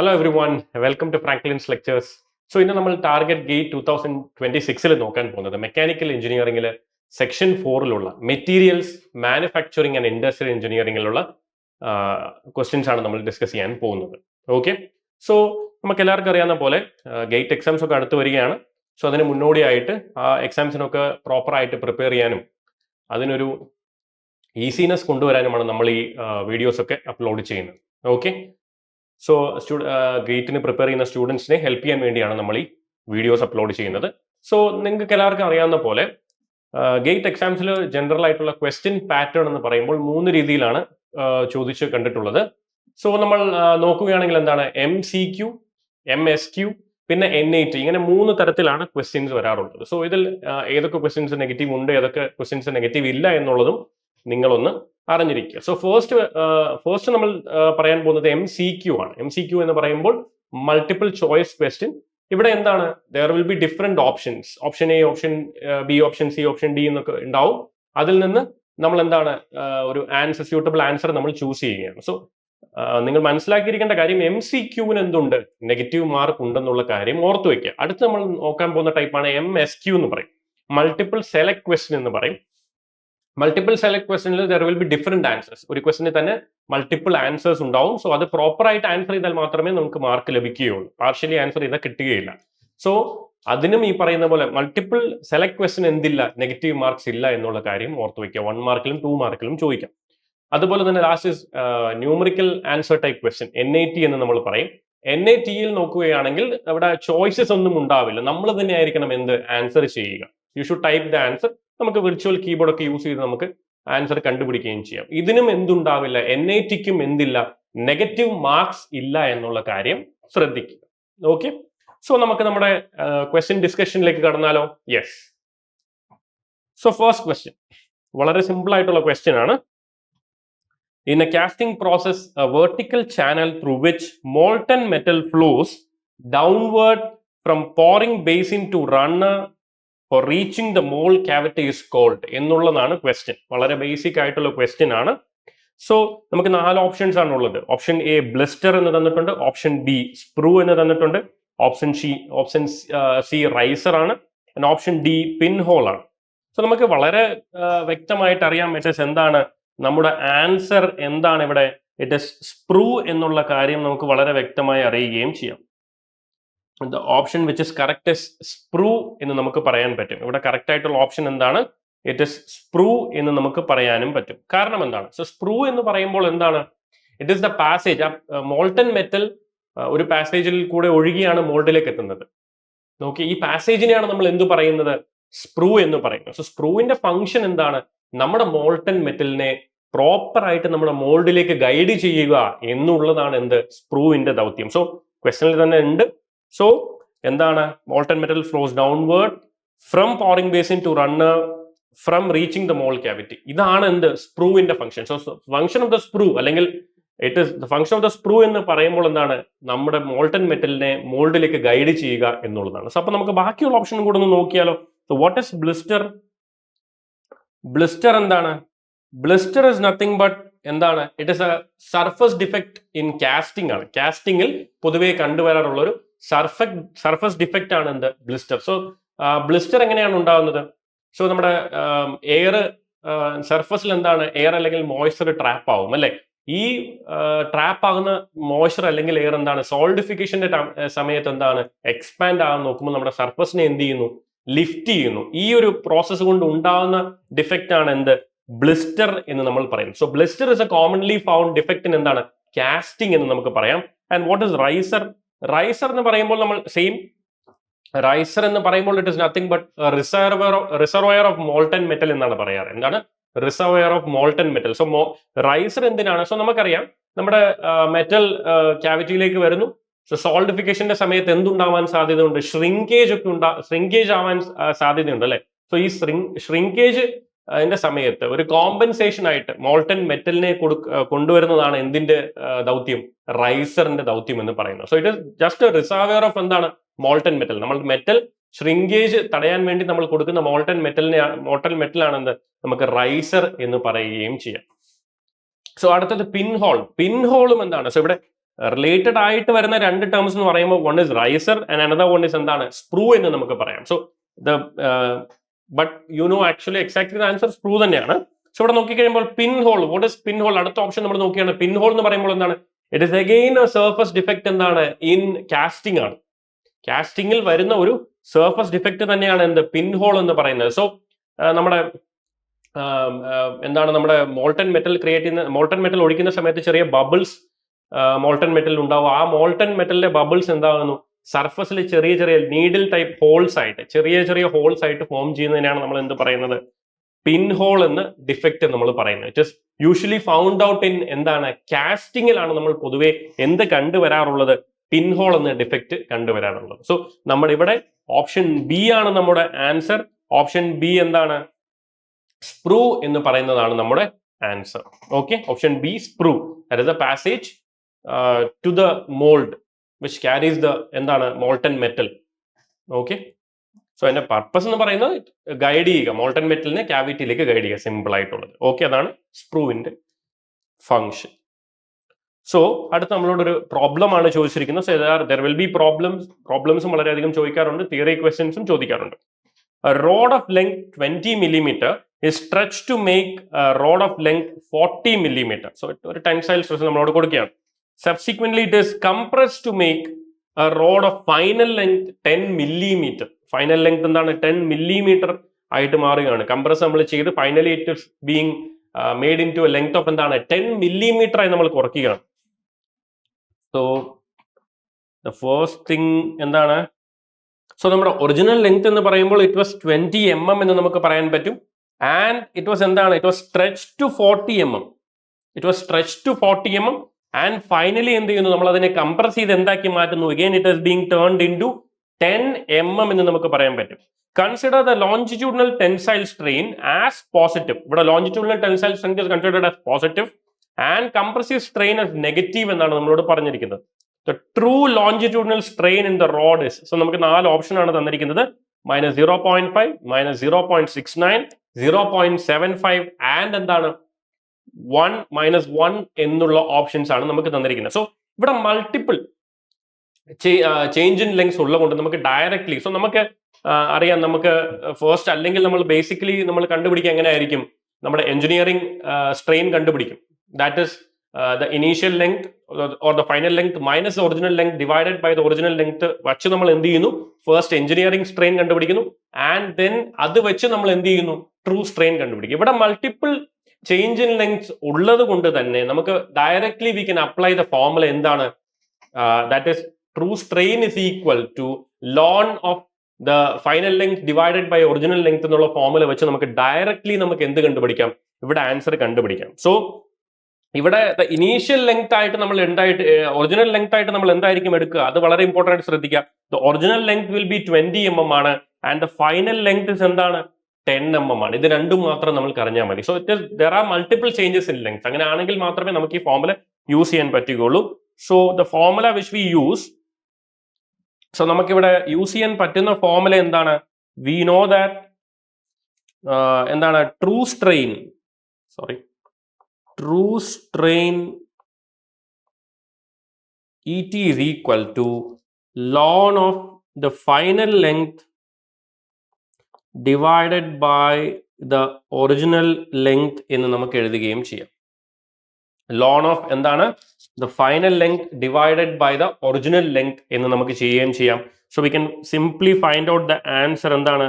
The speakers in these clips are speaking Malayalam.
Hello everyone, welcome to Franklin's Lectures. So ഇന്ന് നമ്മൾ ടാർഗറ്റ് ഗേറ്റ് 2026 നോക്കാൻ പോകുന്നത് മെക്കാനിക്കൽ എഞ്ചിനീയറിംഗിൽ section 4 materials manufacturing and industrial എഞ്ചിനീയറിംഗിലുള്ള ക്വസ്റ്റ്യൻസ് ആണ് നമ്മൾ ഡിസ്കസ് ചെയ്യാൻ പോകുന്നത്. ഓക്കെ, സോ നമുക്ക് എല്ലാവർക്കും അറിയാവുന്ന പോലെ ഗേറ്റ് എക്സാംസ് ഒക്കെ അടുത്ത് വരികയാണ്. സോ അതിന് മുന്നോടിയായിട്ട് ആ എക്സാംസിനൊക്കെ പ്രോപ്പറായിട്ട് പ്രിപ്പയർ ചെയ്യാനും അതിനൊരു ഈസിനെസ് കൊണ്ടുവരാനുമാണ് നമ്മൾ ഈ വീഡിയോസ് ഒക്കെ അപ്ലോഡ് ചെയ്യുന്നത്. ഓക്കെ, സോ ഗേറ്റിന് പ്രിപ്പയർ ചെയ്യുന്ന സ്റ്റുഡൻസിനെ ഹെൽപ്പ് ചെയ്യാൻ വേണ്ടിയാണ് നമ്മൾ ഈ വീഡിയോസ് അപ്ലോഡ് ചെയ്യുന്നത്. സോ നിങ്ങൾക്ക് എല്ലാവർക്കും അറിയാവുന്ന പോലെ ഗേറ്റ് എക്സാംസിൽ ജനറൽ ആയിട്ടുള്ള ക്വസ്റ്റ്യൻ പാറ്റേൺ എന്ന് പറയുമ്പോൾ 3 രീതിയിലാണ് ചോദിച്ച് കണ്ടിട്ടുള്ളത്. സോ നമ്മൾ നോക്കുകയാണെങ്കിൽ എന്താണ് MCQ, MSQ, പിന്നെ NAT, ഇങ്ങനെ 3 തരത്തിലാണ് ക്വസ്റ്റ്യൻസ് വരാറുള്ളത്. സോ ഇതിൽ ഏതൊക്കെ ക്വസ്റ്റ്യൻസ് നെഗറ്റീവ് ഉണ്ട്, ഏതൊക്കെ ക്വസ്റ്റ്യൻസ് നെഗറ്റീവ് ഇല്ല എന്നുള്ളതും നിങ്ങളൊന്ന് അറിഞ്ഞിരിക്കുക. സോ ഫസ്റ്റ് നമ്മൾ പറയാൻ പോകുന്നത് MCQ ആണ്. MCQ എന്ന് പറയുമ്പോൾ മൾട്ടിപ്പിൾ ചോയ്സ് ക്വസ്റ്റ്യൻ. ഇവിടെ എന്താണ്, there will be different options, option A, option B, option C, option D എന്നൊക്കെ ഉണ്ടാവും. അതിൽ നിന്ന് നമ്മൾ എന്താണ് ഒരു ആൻസർ, സ്യൂട്ടബിൾ ആൻസർ നമ്മൾ ചൂസ് ചെയ്യുകയാണ്. സോ നിങ്ങൾ മനസ്സിലാക്കിയിരിക്കേണ്ട കാര്യം MCQവിന് എന്തുണ്ട്, നെഗറ്റീവ് മാർക്ക് ഉണ്ടെന്നുള്ള കാര്യം ഓർത്തു വെക്കുക. അടുത്ത് നമ്മൾ നോക്കാൻ പോകുന്ന ടൈപ്പാണ് MSQ എന്ന് പറയും, മൾട്ടിപ്പിൾ സെലക്ട് ക്വസ്റ്റ്യൻ എന്ന് പറയും. മൾട്ടിപ്പിൾ സെലക്ട് ക്വസ്റ്റനിൽ there will be different answers. ഒരു ക്വസ്റ്റിന് തന്നെ മൾട്ടിപ്പിൾ ആൻസേഴ്സ് ഉണ്ടാവും. സോ അത് പ്രോപ്പർ ആയിട്ട് ആൻസർ ചെയ്താൽ മാത്രമേ നമുക്ക് മാർക്ക് ലഭിക്കുകയുള്ളൂ, പാർഷ്യലി ആൻസർ ചെയ്താൽ കിട്ടുകയില്ല. സോ അതിനും ഈ പറയുന്ന പോലെ മൾട്ടിപ്പിൾ സെലക്ട് ക്വസ്റ്റൻ എന്തില്ല, നെഗറ്റീവ് മാർക്സ് ഇല്ല എന്നുള്ള കാര്യം ഓർത്ത് വയ്ക്കുക. 1 മാർക്കിലും 2 മാർക്കിലും ചോദിക്കാം. അതുപോലെ തന്നെ last numerical answer type question, NAT എന്ന് നമ്മൾ പറയും. NATയിൽ നോക്കുകയാണെങ്കിൽ അവിടെ ചോയ്സസ് ഒന്നും ഉണ്ടാവില്ല, നമ്മൾ തന്നെ ആയിരിക്കണം എന്ത് ആൻസർ ചെയ്യുക. You should type the answer. നമുക്ക് വിർച്വൽ കീബോർഡ് ഒക്കെ യൂസ് ചെയ്ത് നമുക്ക് ആൻസർ കണ്ടുപിടിക്കുകയും ചെയ്യാം. ഇതിനും എന്തുണ്ടാവില്ല, NATക്കും എന്തില്ല, നെഗറ്റീവ് മാർക്സ് ഇല്ല എന്നുള്ള കാര്യം ശ്രദ്ധിക്കുക. ഓക്കെ, സോ നമുക്ക് നമ്മുടെ ക്വസ്റ്റ്യൻ ഡിസ്കഷനിലേക്ക് കടന്നാലോ? യെസ്. സോ ഫസ്റ്റ് ക്വസ്റ്റ്യൻ വളരെ സിമ്പിൾ ആയിട്ടുള്ള ക്വസ്റ്റ്യൻ ആണ്. In a casting process, a vertical channel through which molten metal flows downward from pouring basin to runner for reaching the mold cavity is called എന്നുള്ളതാണ് ക്വസ്റ്റ്യൻ. വളരെ ബേസിക് ആയിട്ടുള്ള ക്വസ്റ്റ്യൻ ആണ്. സോ നമുക്ക് 4 ഓപ്ഷൻസ് ആണ് ഉള്ളത്. ഓപ്ഷൻ എ ബ്ലിസ്റ്റർ എന്ന് തന്നിട്ടുണ്ട്, ഓപ്ഷൻ ബി സ്പ്രൂ എന്ന് തന്നിട്ടുണ്ട്, ഓപ്ഷൻ സി റൈസർ ആണ്, ഓപ്ഷൻ ഡി പിൻ ഹോൾ ആണ്. സോ നമുക്ക് വളരെ വ്യക്തമായിട്ട് അറിയാൻ പറ്റും എന്താണ് നമ്മുടെ ആൻസർ എന്താണ് ഇവിടെ. ഇറ്റ് ഇസ് സ്പ്രൂ എന്നുള്ള കാര്യം നമുക്ക് വളരെ വ്യക്തമായി അറിയുകയും ചെയ്യാം. The option which is correct is sprue എന്ന് നമുക്ക് പറയാൻ പറ്റും. ഇവിടെ കറക്റ്റ് ആയിട്ടുള്ള ഓപ്ഷൻ എന്താണ്, ഇറ്റ് ഇസ് സ്പ്രൂ എന്ന് നമുക്ക് പറയാനും പറ്റും. കാരണം എന്താണ്, സോ സ്പ്രൂ എന്ന് പറയുമ്പോൾ എന്താണ്, it is the passage. Molten metal ഒരു പാസേജിൽ കൂടെ ഒഴുകിയാണ് മോൾഡിലേക്ക് എത്തുന്നത്. നോക്കി, ഈ പാസേജിനെയാണ് നമ്മൾ എന്ത് പറയുന്നത്, സ്പ്രൂ എന്ന് പറയുന്നത്. സോ സ്പ്രൂവിന്റെ ഫംഗ്ഷൻ എന്താണ്, നമ്മുടെ മോൾട്ടൻ മെറ്റലിനെ പ്രോപ്പർ ആയിട്ട് നമ്മുടെ മോൾഡിലേക്ക് ഗൈഡ് ചെയ്യുക എന്നുള്ളതാണ് എന്ത്, സ്പ്രൂവിന്റെ ദൗത്യം. സോ ക്വസ്റ്റനിൽ തന്നെ ഉണ്ട്. സോ എന്താണ്, molten metal flows downward from pouring basin to runner from reaching the mould cavity. ഇതാണ് എന്ത്, സ്പ്രൂവിന്റെ function. So function of the sprue അല്ലെങ്കിൽ it is the function of the sprue എന്ന് പറയുമ്പോൾ എന്താണ്, നമ്മുടെ മോൾട്ടൻ മെറ്റലിനെ മോൾഡിലേക്ക് ഗൈഡ് ചെയ്യുക എന്നുള്ളതാണ്. സോ അപ്പൊ നമുക്ക് ബാക്കിയുള്ള ഓപ്ഷനും കൂടെ ഒന്ന് നോക്കിയാലോ. So what is blister? Blister എന്താണ്, ബ്ലിസ്റ്റർ ഇസ് നത്തിങ് ബട്ട് എന്താണ്, it is A surface defect in casting ആണ്. കാസ്റ്റിംഗിൽ പൊതുവെ കണ്ടുവരാറുള്ള ഒരു സർഫസ് ഡിഫക്റ്റ് ആണ് എന്ത്, ബ്ലിസ്റ്റർ. സോ ബ്ലിസ്റ്റർ എങ്ങനെയാണ് ഉണ്ടാകുന്നത്, സോ നമ്മുടെ എയർ സർഫസിൽ എന്താണ്, എയർ അല്ലെങ്കിൽ മോയ്സ്ചർ ട്രാപ്പ് ആവും അല്ലെ. ഈ ട്രാപ്പ് ആകുന്ന മോയ്സ്ചർ അല്ലെങ്കിൽ എയർ എന്താണ്, സോൾഡിഫിക്കേഷന്റെ സമയത്ത് എന്താണ്, എക്സ്പാൻഡ് ആകാൻ നോക്കുമ്പോൾ നമ്മുടെ സർഫസിനെ എന്ത് ചെയ്യുന്നു, ലിഫ്റ്റ് ചെയ്യുന്നു. ഈ ഒരു പ്രോസസ്സ് കൊണ്ട് ഉണ്ടാകുന്ന ഡിഫക്റ്റ് ആണ് എന്ത്, ബ്ലിസ്റ്റർ എന്ന് നമ്മൾ പറയുന്നത്. So blister is a commonly found defect in എന്താണ്, കാസ്റ്റിംഗ് എന്ന് നമുക്ക് പറയാം. And what is riser? Riser എന്ന് പറയുമ്പോൾ നമ്മൾ സെയിം, റൈസർ എന്ന് പറയുമ്പോൾ it is nothing but reservoir of molten metal എന്നാണ് പറയാറ്. എന്താണ്, reservoir of molten metal. So riser എന്തിനാണ്, സോ നമുക്കറിയാം നമ്മുടെ മെറ്റൽ ക്യാവിറ്റിയിലേക്ക് വരുന്നു. സോ സോൾഡിഫിക്കേഷന്റെ സമയത്ത് എന്തുണ്ടാവാൻ സാധ്യതയുണ്ട്, ശ്രിങ്കേജ് ആവാൻ സാധ്യതയുണ്ട് അല്ലെ. സോ ഈ ശ്രിങ്കേജ് അതിന്റെ സമയത്ത് ഒരു കോമ്പൻസേഷൻ ആയിട്ട് മോൾട്ടൻ മെറ്റലിനെ കൊണ്ടുവരുന്നതാണ് എന്തിന്റെ ദൗത്യം, റൈസറിന്റെ ദൗത്യം എന്ന് പറയുന്നത്. So it is just reservoir of എന്താണ്, മോൾട്ടൻ മെറ്റൽ. നമ്മൾ മെറ്റൽ ശ്രിങ്കേജ് തടയാൻ വേണ്ടി നമ്മൾ കൊടുക്കുന്ന മോൾട്ടൻ മെറ്റലാണെന്ത്, നമുക്ക് റൈസർ എന്ന് പറയുകയും ചെയ്യാം. സോ അടുത്തത് പിൻ ഹോൾ. പിൻ ഹോളും എന്താണ്, സോ ഇവിടെ റിലേറ്റഡ് ആയിട്ട് വരുന്ന രണ്ട് ടേംസ് എന്ന് പറയുമ്പോൾ one is riser and another one is എന്താണ് സ്പ്രൂ എന്ന് നമുക്ക് പറയാം. So the but you know actually exactly answer sprue തന്നെയാണ്. സോ ഇവിടെ നോക്കിക്കഴിയുമ്പോൾ pin hole, what is pin hole? അടുത്ത ഓപ്ഷൻ നമ്മൾ നോക്കിയാണ്. പിൻ ഹോൾ എന്ന് പറയുമ്പോൾ എന്താണ്? It is again a surface defect എന്താണ് ഇൻ കാസ്റ്റിംഗ് ആണ്. കാസ്റ്റിംഗിൽ വരുന്ന ഒരു സർഫസ് ഡിഫക്റ്റ് തന്നെയാണ് എന്ത് പിൻ ഹോൾ എന്ന് പറയുന്നത്. സോ നമ്മുടെ എന്താണ് നമ്മുടെ മോൾട്ടൺ മെറ്റൽ ക്രിയേറ്റ് ചെയ്യുന്ന, മോൾട്ടൺ മെറ്റൽ ഒഴിക്കുന്ന സമയത്ത് ചെറിയ ബബിൾസ് മോൾട്ടൺ മെറ്റലിൽ ഉണ്ടാവും. ആ മോൾട്ടൺ മെറ്റലിന്റെ ബബിൾസ് എന്താകുന്നു? സർഫസിൽ ചെറിയ ചെറിയ നീഡിൽ ടൈപ്പ് ഹോൾസ് ആയിട്ട്, ചെറിയ ചെറിയ ഹോൾസ് ആയിട്ട് ഫോം ചെയ്യുന്നതിനാണ് നമ്മൾ എന്ത് പറയുന്നത്? പിൻ ഹോൾ എന്ന് ഡിഫക്റ്റ് നമ്മൾ പറയുന്നത്. It is usually found out in എന്താണ് കാസ്റ്റിംഗിലാണ് നമ്മൾ പൊതുവെ എന്ത് കണ്ടുവരാറുള്ളത്? പിൻ ഹോൾ എന്ന ഡിഫക്റ്റ് കണ്ടുവരാറുള്ളത്. സോ നമ്മൾ ഇവിടെ ഓപ്ഷൻ ബി ആണ് നമ്മുടെ ആൻസർ. ഓപ്ഷൻ ബി എന്താണ്? സ്പ്രൂ എന്ന് പറയുന്നതാണ് നമ്മുടെ answer. Okay, option B sprue. That is a passage to the mould which carries the എന്താണ് മോൾട്ടൺ മെറ്റൽ. ഓക്കെ, സോ അതിന്റെ പർപ്പസ് എന്ന് പറയുന്നത് ഗൈഡ് ചെയ്യുക, മോൾട്ടൺ മെറ്റലിനെ ക്യാവിറ്റിയിലേക്ക് ഗൈഡ് ചെയ്യുക, സിമ്പിൾ ആയിട്ടുള്ളത്. ഓക്കെ, അതാണ് സ്പ്രൂവിന്റെ ഫങ്ഷൻ. സോ അടുത്ത് നമ്മളോടൊരു പ്രോബ്ലം ആണ് ചോദിച്ചിരിക്കുന്നത്. സോ ദർ വിൽ ബി പ്രോബ്ലംസും വളരെയധികം ചോദിക്കാറുണ്ട്, തിയറി ക്വസ്റ്റ്യൻസും ചോദിക്കാറുണ്ട്. A rod of length 20 millimeter is stretched to make a rod of length 40 millimeter. So ഒരു ടെൻസൈൽ സ്ട്രെസ് നമ്മളോട് കൊടുക്കുകയാണ്. Subsequently it is compressed to make a rod of final length 10 millimeter. Final length എന്താണ്? 10 millimeter ആയിട്ട് മാറുകയാണ്. കംപ്രസ് നമ്മൾ ചെയ്ത് finally it is being made into a length of എന്താണ് 10 millimeter ആയി നമ്മൾ കുറയ്ക്കുകയാണ്. സോ ദ ഫസ്റ്റ് തിങ് എന്താണ്? സോ നമ്മുടെ ഒറിജിനൽ ലെങ്ത് എന്ന് പറയുമ്പോൾ ഇറ്റ് വാസ് 20 mm എന്ന് നമുക്ക് പറയാൻ പറ്റും. ആൻഡ് ഇറ്റ് വാസ് എന്താണ്? It was stretch to 40 mm. It was stretch to 40 mm. And finally എന്ത് ചെയ്യുന്നു? നമ്മൾ അതിനെ കംപ്രസ് ചെയ്ത് എന്താക്കി മാറ്റുന്നു? Again it is being turned in to 10 mm എന്ന് നമുക്ക് പറയാൻ പറ്റും. Consider the longitudinal tensile strain as positive. ഇവിടെ longitudinal tensile strength is considered as positive and compressive strain as negative എന്നാണ് നമ്മളോട് പറഞ്ഞിരിക്കുന്നത്. The true longitudinal strain in the rod is, so നമുക്ക് 4 ഓപ്ഷൻ ആണ് തന്നിരിക്കുന്നത്. -0.5, -0.69, 0.75 ആൻഡ് എന്താണ് 1, -1 എന്നുള്ള ഓപ്ഷൻസ് ആണ് നമുക്ക് തന്നിരിക്കുന്നത്. സോ ഇവിടെ മൾട്ടിപ്പിൾ ചേഞ്ച് ഇൻ ലെങ്സ് ഉള്ളതുകൊണ്ട് നമുക്ക് ഡയറക്ട്ലി, സോ നമുക്ക് അറിയാം, നമുക്ക് ഫസ്റ്റ് അല്ലെങ്കിൽ നമ്മൾ ബേസിക്കലി നമ്മൾ കണ്ടുപിടിക്കുക എങ്ങനെയായിരിക്കും? നമ്മുടെ എഞ്ചിനീയറിംഗ് സ്ട്രെയിൻ കണ്ടുപിടിക്കും. That is the initial length or the final length minus the original length divided by the original length വച്ച് നമ്മൾ എന്ത് ചെയ്യുന്നു? ഫസ്റ്റ് എഞ്ചിനീയറിംഗ് സ്ട്രെയിൻ കണ്ടുപിടിക്കുന്നു. ആൻഡ് ദെൻ അത് വെച്ച് നമ്മൾ എന്ത് ചെയ്യുന്നു? ട്രൂ സ്ട്രെയിൻ കണ്ടുപിടിക്കും. ഇവിടെ മൾട്ടിപ്പിൾ ചേഞ്ച് ഇൻ ലെങ്ത്സ് ഉള്ളത് കൊണ്ട് തന്നെ നമുക്ക് directly we can apply the formula. എന്താണ്? That is true strain is equal to ln of the final length divided by original length എന്നുള്ള ഫോർമുല വെച്ച് നമുക്ക് ഡയറക്ട്ലി നമുക്ക് എന്ത് കണ്ടുപിടിക്കാം? ഇവിടെ ആൻസർ കണ്ടുപിടിക്കാം. സോ ഇവിടെ ഇനീഷ്യൽ ലെങ്ത് ആയിട്ട് നമ്മൾ ഒറിജിനൽ ലെങ്ത് ആയിട്ട് നമ്മൾ എന്തായിരിക്കും എടുക്കുക? അത് വളരെ ഇമ്പോർട്ടൻ്റ് ആയിട്ട് ശ്രദ്ധിക്കുക. The original length will be 20 mm ആണ്. And the final length is എന്താണ്? 10 mm ആണ്. ഇത് രണ്ടും മാത്രം നമ്മൾക്ക് അറിഞ്ഞാൽ മതി. So there are multiple changes in length. അങ്ങനെ ആണെങ്കിൽ മാത്രമേ നമുക്ക് ഈ ഫോർമുല യൂസ് ചെയ്യാൻ പറ്റുകയുള്ളൂ. So the formula which we use, so നമുക്കിവിടെ യൂസ് ചെയ്യാൻ പറ്റുന്ന ഫോർമുല എന്താണ്? വി നോ ദാറ്റ് എന്താണ് true strain ET is equal to ln of the final length divided by the original length എന്ന് നമുക്ക് എഴുതുകയും ചെയ്യാം. ln of എന്താണ്? the final length divided by the original length എന്ന് നമുക്ക് ചെയ്യുകയും ചെയ്യാം. so we can simply find out the answer. എന്താണ്?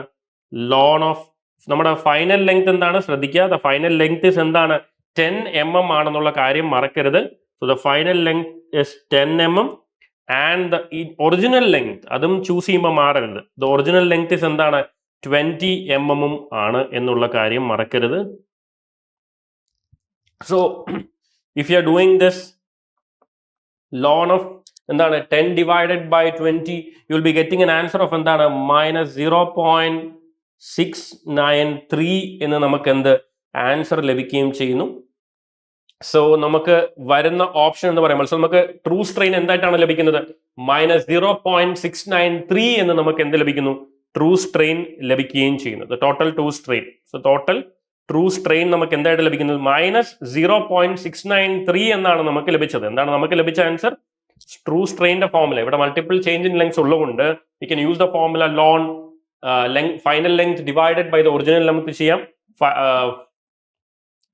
ln of നമ്മുടെ ഫൈനൽ ലെങ്ത് എന്താണ്? ശ്രദ്ധിക്കുക, the final length is എന്താണ്? 10 mm ആണെന്നുള്ള കാര്യം മറക്കരുത്. So the final length is 10 mm and the original length അതും ചൂസ് ചെയ്യുമ്പോൾ മാറരുത്. ദ ഒറിജിനൽ ലെങ്ത് ഇസ് എന്താണ്? 20 mm ആണ് എന്നുള്ള കാര്യം മറക്കരുത്. So if you are doing this ln of എന്താണ് 10 divided by 20, you will be getting an answer of എന്താണ് -0.693 എന്ന് നമുക്ക് എന്ത് ആൻസർ ലഭിക്കുകയും ചെയ്യുന്നു. സോ നമുക്ക് വരുന്ന ഓപ്ഷൻ എന്ന് പറയുമ്പോൾ, സോ നമുക്ക് ട്രൂ സ്ട്രെയിൻ എന്തായിട്ടാണ് ലഭിക്കുന്നത്? -0.693 എന്ന് നമുക്ക് എന്ത് ലഭിക്കുന്നു? ട്രൂ സ്ട്രെയിൻ ലഭിക്കുകയും ചെയ്യുന്നത്. Total true strain. So total true strain നമുക്ക് എന്തായിട്ട് ലഭിക്കുന്നത്? -0.693 എന്നാണ് നമുക്ക് ലഭിച്ചത്. എന്താണ് നമുക്ക് ലഭിച്ച ആൻസർ? ട്രൂ സ്ട്രെയിൻ്റെ ഫോർമുല ഇവിടെ മൾട്ടിപ്പിൾ ചേഞ്ച് ഇൻ ലെങ്സ് ഉള്ളതുകൊണ്ട് we can use the formula ln final length divided by the original length ചെയ്യാം.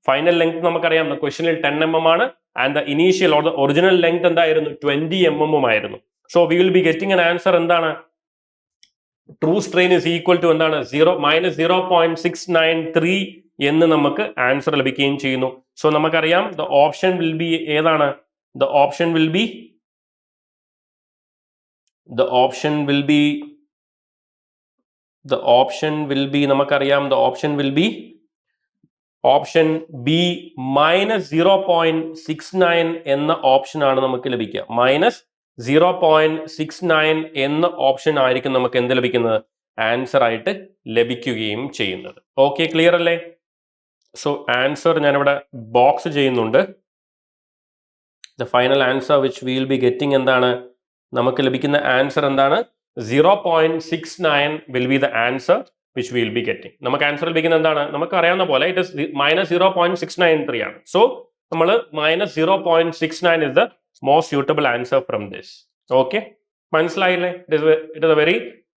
ഫൈനൽ ലെങ്ത് നമുക്കറിയാം ക്വസ്റ്റനിൽ 10 mm ആണ് and the initial or the original length എന്തായിരുന്നു 20 mm ആയിരുന്നു. So we will be getting an answer എന്താണ് true strain is equal to എന്താണ് -0.693 എന്ന് നമുക്ക് ആൻസർ ലഭിക്കുകയും ചെയ്യുന്നു. സോ നമുക്കറിയാം ദ ഓപ്ഷൻ വിൽ ബി ഏതാണ് ദ ഓപ്ഷൻ വിൽ ബി നമുക്കറിയാം the option will be option B -0.69 എന്ന ഓപ്ഷൻ ആണ് നമുക്ക് ലഭിക്കുക. -0.69 എന്ന ഓപ്ഷൻ ആയിരിക്കും നമുക്ക് എന്ത് ലഭിക്കുന്നത് ആൻസർ ആയിട്ട് ലഭിക്കുകയും ചെയ്യുന്നത്. ഓക്കെ, ക്ലിയർ അല്ലേ? സോ ആൻസർ ഞാനിവിടെ ബോക്സ് ചെയ്യുന്നുണ്ട്. The final answer which will be getting എന്താണ് നമുക്ക് ലഭിക്കുന്ന ആൻസർ എന്താണ് 0.69 will be the answer which will be getting. നമുക്ക് ആൻസർ ലഭിക്കുന്നത് എന്താണ് നമുക്ക് അറിയാവുന്ന പോലെ ഇറ്റ് ഇസ് -0.693 ആണ്. സോ നമ്മൾ -0.69 is the most suitable answer from this. Okay, മനസ്സിലായില്ലേ? It is a very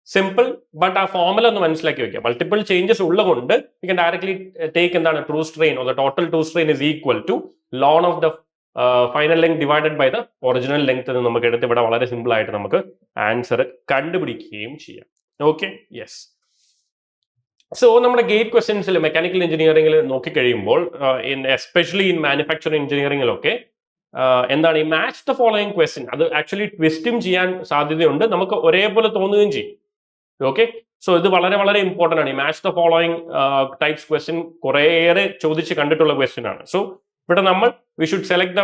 simple, but ആ ഫോർമുല ഒന്ന് മനസ്സിലാക്കി വെക്കുക. മൾട്ടിപ്പിൾ ചേഞ്ചസ് ഉള്ളതുകൊണ്ട് യു കൻ ഡയറക്ട്ലി ടേക്ക് എന്താണ് true strain or the total true strain is equal to ln of the final length divided by the original length എന്ന് നമുക്ക് എടുത്ത് ഇവിടെ വളരെ സിമ്പിൾ ആയിട്ട് നമുക്ക് ആൻസർ കണ്ടുപിടിക്കുകയും ചെയ്യാം. Okay, yes. സോ നമ്മുടെ ഗേറ്റ് ക്വസ്റ്റ്യൻസിൽ മെക്കാനിക്കൽ എഞ്ചിനീയറിംഗിൽ നോക്കിക്കഴിയുമ്പോൾ എസ്പെഷ്യലി ഇൻ മാനുഫാക്ചറിംഗ് എഞ്ചിനീയറിംഗിലൊക്കെ എന്താണ് ഈ മാച്ച് ദ ഫോളോയിങ് ക്വസ്റ്റ്യൻ അത് ആക്ച്വലി ട്വിസ്റ്റും ചെയ്യാൻ സാധ്യതയുണ്ട്, നമുക്ക് ഒരേപോലെ തോന്നുകയും ചെയ്യും. ഓക്കെ, സോ ഇത് വളരെ വളരെ ഇമ്പോർട്ടൻ്റ് ആണ്. ഈ match the following types question കുറേയേറെ ചോദിച്ച് കണ്ടിട്ടുള്ള ക്വസ്റ്റ്യൻ ആണ്. സോ ഇവിടെ നമ്മൾ we should select the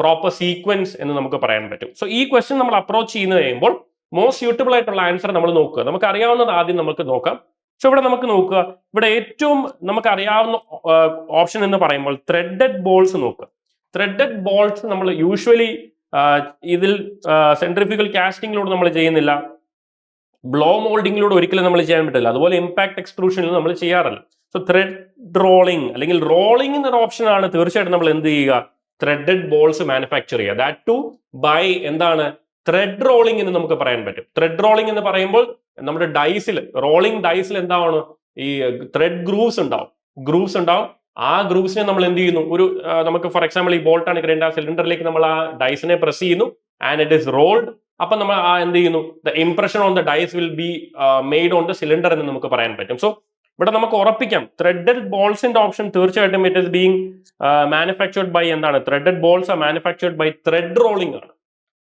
proper sequence എന്ന് നമുക്ക് പറയാൻ പറ്റും. സോ ഈ ക്വസ്റ്റ്യൻ നമ്മൾ അപ്രോച്ച് ചെയ്യുന്നത് കഴിയുമ്പോൾ മോസ്റ്റ് സ്യൂട്ടബിൾ ആയിട്ടുള്ള ആൻസർ നമ്മൾ നോക്കുക. നമുക്ക് അറിയാവുന്നത് ആദ്യം നമുക്ക് നോക്കാം. സോ ഇവിടെ നമുക്ക് നോക്കുക, ഇവിടെ ഏറ്റവും നമുക്ക് അറിയാവുന്ന ഓപ്ഷൻ എന്ന് പറയുമ്പോൾ ത്രെഡഡ് ബോൾസ് നോക്കുക. ത്രെഡഡ് ബോൾസ് നമ്മൾ യൂഷ്വലി ഇതിൽ സെൻട്രിഫ്യൂഗൽ കാസ്റ്റിംഗിലൂടെ നമ്മൾ ചെയ്യുന്നില്ല, ബ്ലോ മോൾഡിങ്ങിലൂടെ ഒരിക്കലും നമ്മൾ ചെയ്യാൻ പറ്റില്ല, അതുപോലെ ഇമ്പാക്ട് എക്സ്ട്രൂഷനിൽ നമ്മൾ ചെയ്യാറില്ല. സോ ത്രെഡ് റോളിംഗ് അല്ലെങ്കിൽ റോളിംഗ് എന്നൊരു ഓപ്ഷൻ ആണ് തീർച്ചയായിട്ടും നമ്മൾ എന്ത് ചെയ്യുക ത്രെഡഡ് ബോൾസ് മാനുഫാക്ചർ ചെയ്യുക. ദാറ്റ് ടു ബൈ എന്താണ് ത്രെഡ് റോളിംഗ് എന്ന് നമുക്ക് പറയാൻ പറ്റും. ത്രെഡ് റോളിംഗ് എന്ന് പറയുമ്പോൾ നമ്മുടെ ഡൈസിൽ റോളിംഗ് ഡൈസിൽ എന്താണ് ഈ ത്രെഡ് ഗ്രൂവ്സ് ഉണ്ടാവും. ആ ഗ്രൂവ്സിനെ നമ്മൾ എന്ത് ചെയ്യുന്നു ഒരു നമുക്ക് ഫോർ എക്സാമ്പിൾ ഈ ബോൾട്ട് ആണ് കിടേണ്ട സിലിണ്ടറിലേക്ക് നമ്മൾ ആ ഡൈസിനെ പ്രസ് ചെയ്യുന്നു ആൻഡ് ഇറ്റ് ഇസ് റോൾഡ്. അപ്പൊ നമ്മൾ ആ എന്ത് ചെയ്യുന്നു the impression on the dies will be made on the cylinder എന്ന് നമുക്ക് പറയാൻ പറ്റും. സോ ഇവിടെ നമുക്ക് ഉറപ്പിക്കാം ത്രെഡഡ് ബോൾസിന്റെ ഓപ്ഷൻ തീർച്ചയായിട്ടും it is being manufactured by എന്താണ് threaded bolts are manufactured by thread rolling ആണ്.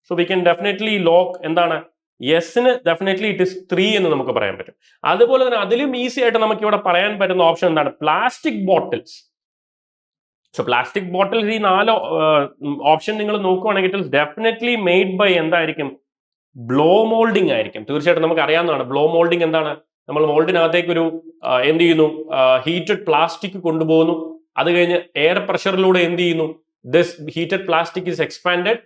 So we can definitely lock എന്താണ് യെസിന് ഡെഫിനറ്റ്ലി ഇറ്റ് ഇസ് 3 എന്ന് നമുക്ക് പറയാൻ പറ്റും. അതുപോലെ തന്നെ അതിലും ഈസി ആയിട്ട് നമുക്ക് ഇവിടെ പറയാൻ പറ്റുന്ന ഓപ്ഷൻ എന്താണ് plastic bottles. So plastic bottles ഈ 4 ഓപ്ഷൻ നിങ്ങൾ നോക്കുവാണെങ്കിൽ it is definitely made by എന്തായിരിക്കും ബ്ലോ മോൾഡിംഗ് ആയിരിക്കും. തീർച്ചയായിട്ടും നമുക്ക് അറിയാവുന്നതാണ് ബ്ലോ മോൾഡിംഗ് എന്താണ് നമ്മൾ മോൾഡിനകത്തേക്ക് ഒരു എന്ത് ചെയ്യുന്നു ഹീറ്റഡ് പ്ലാസ്റ്റിക് കൊണ്ടുപോകുന്നു, അത് കഴിഞ്ഞ് എയർ പ്രഷറിലൂടെ എന്ത് ചെയ്യുന്നു this heated plastic is expanded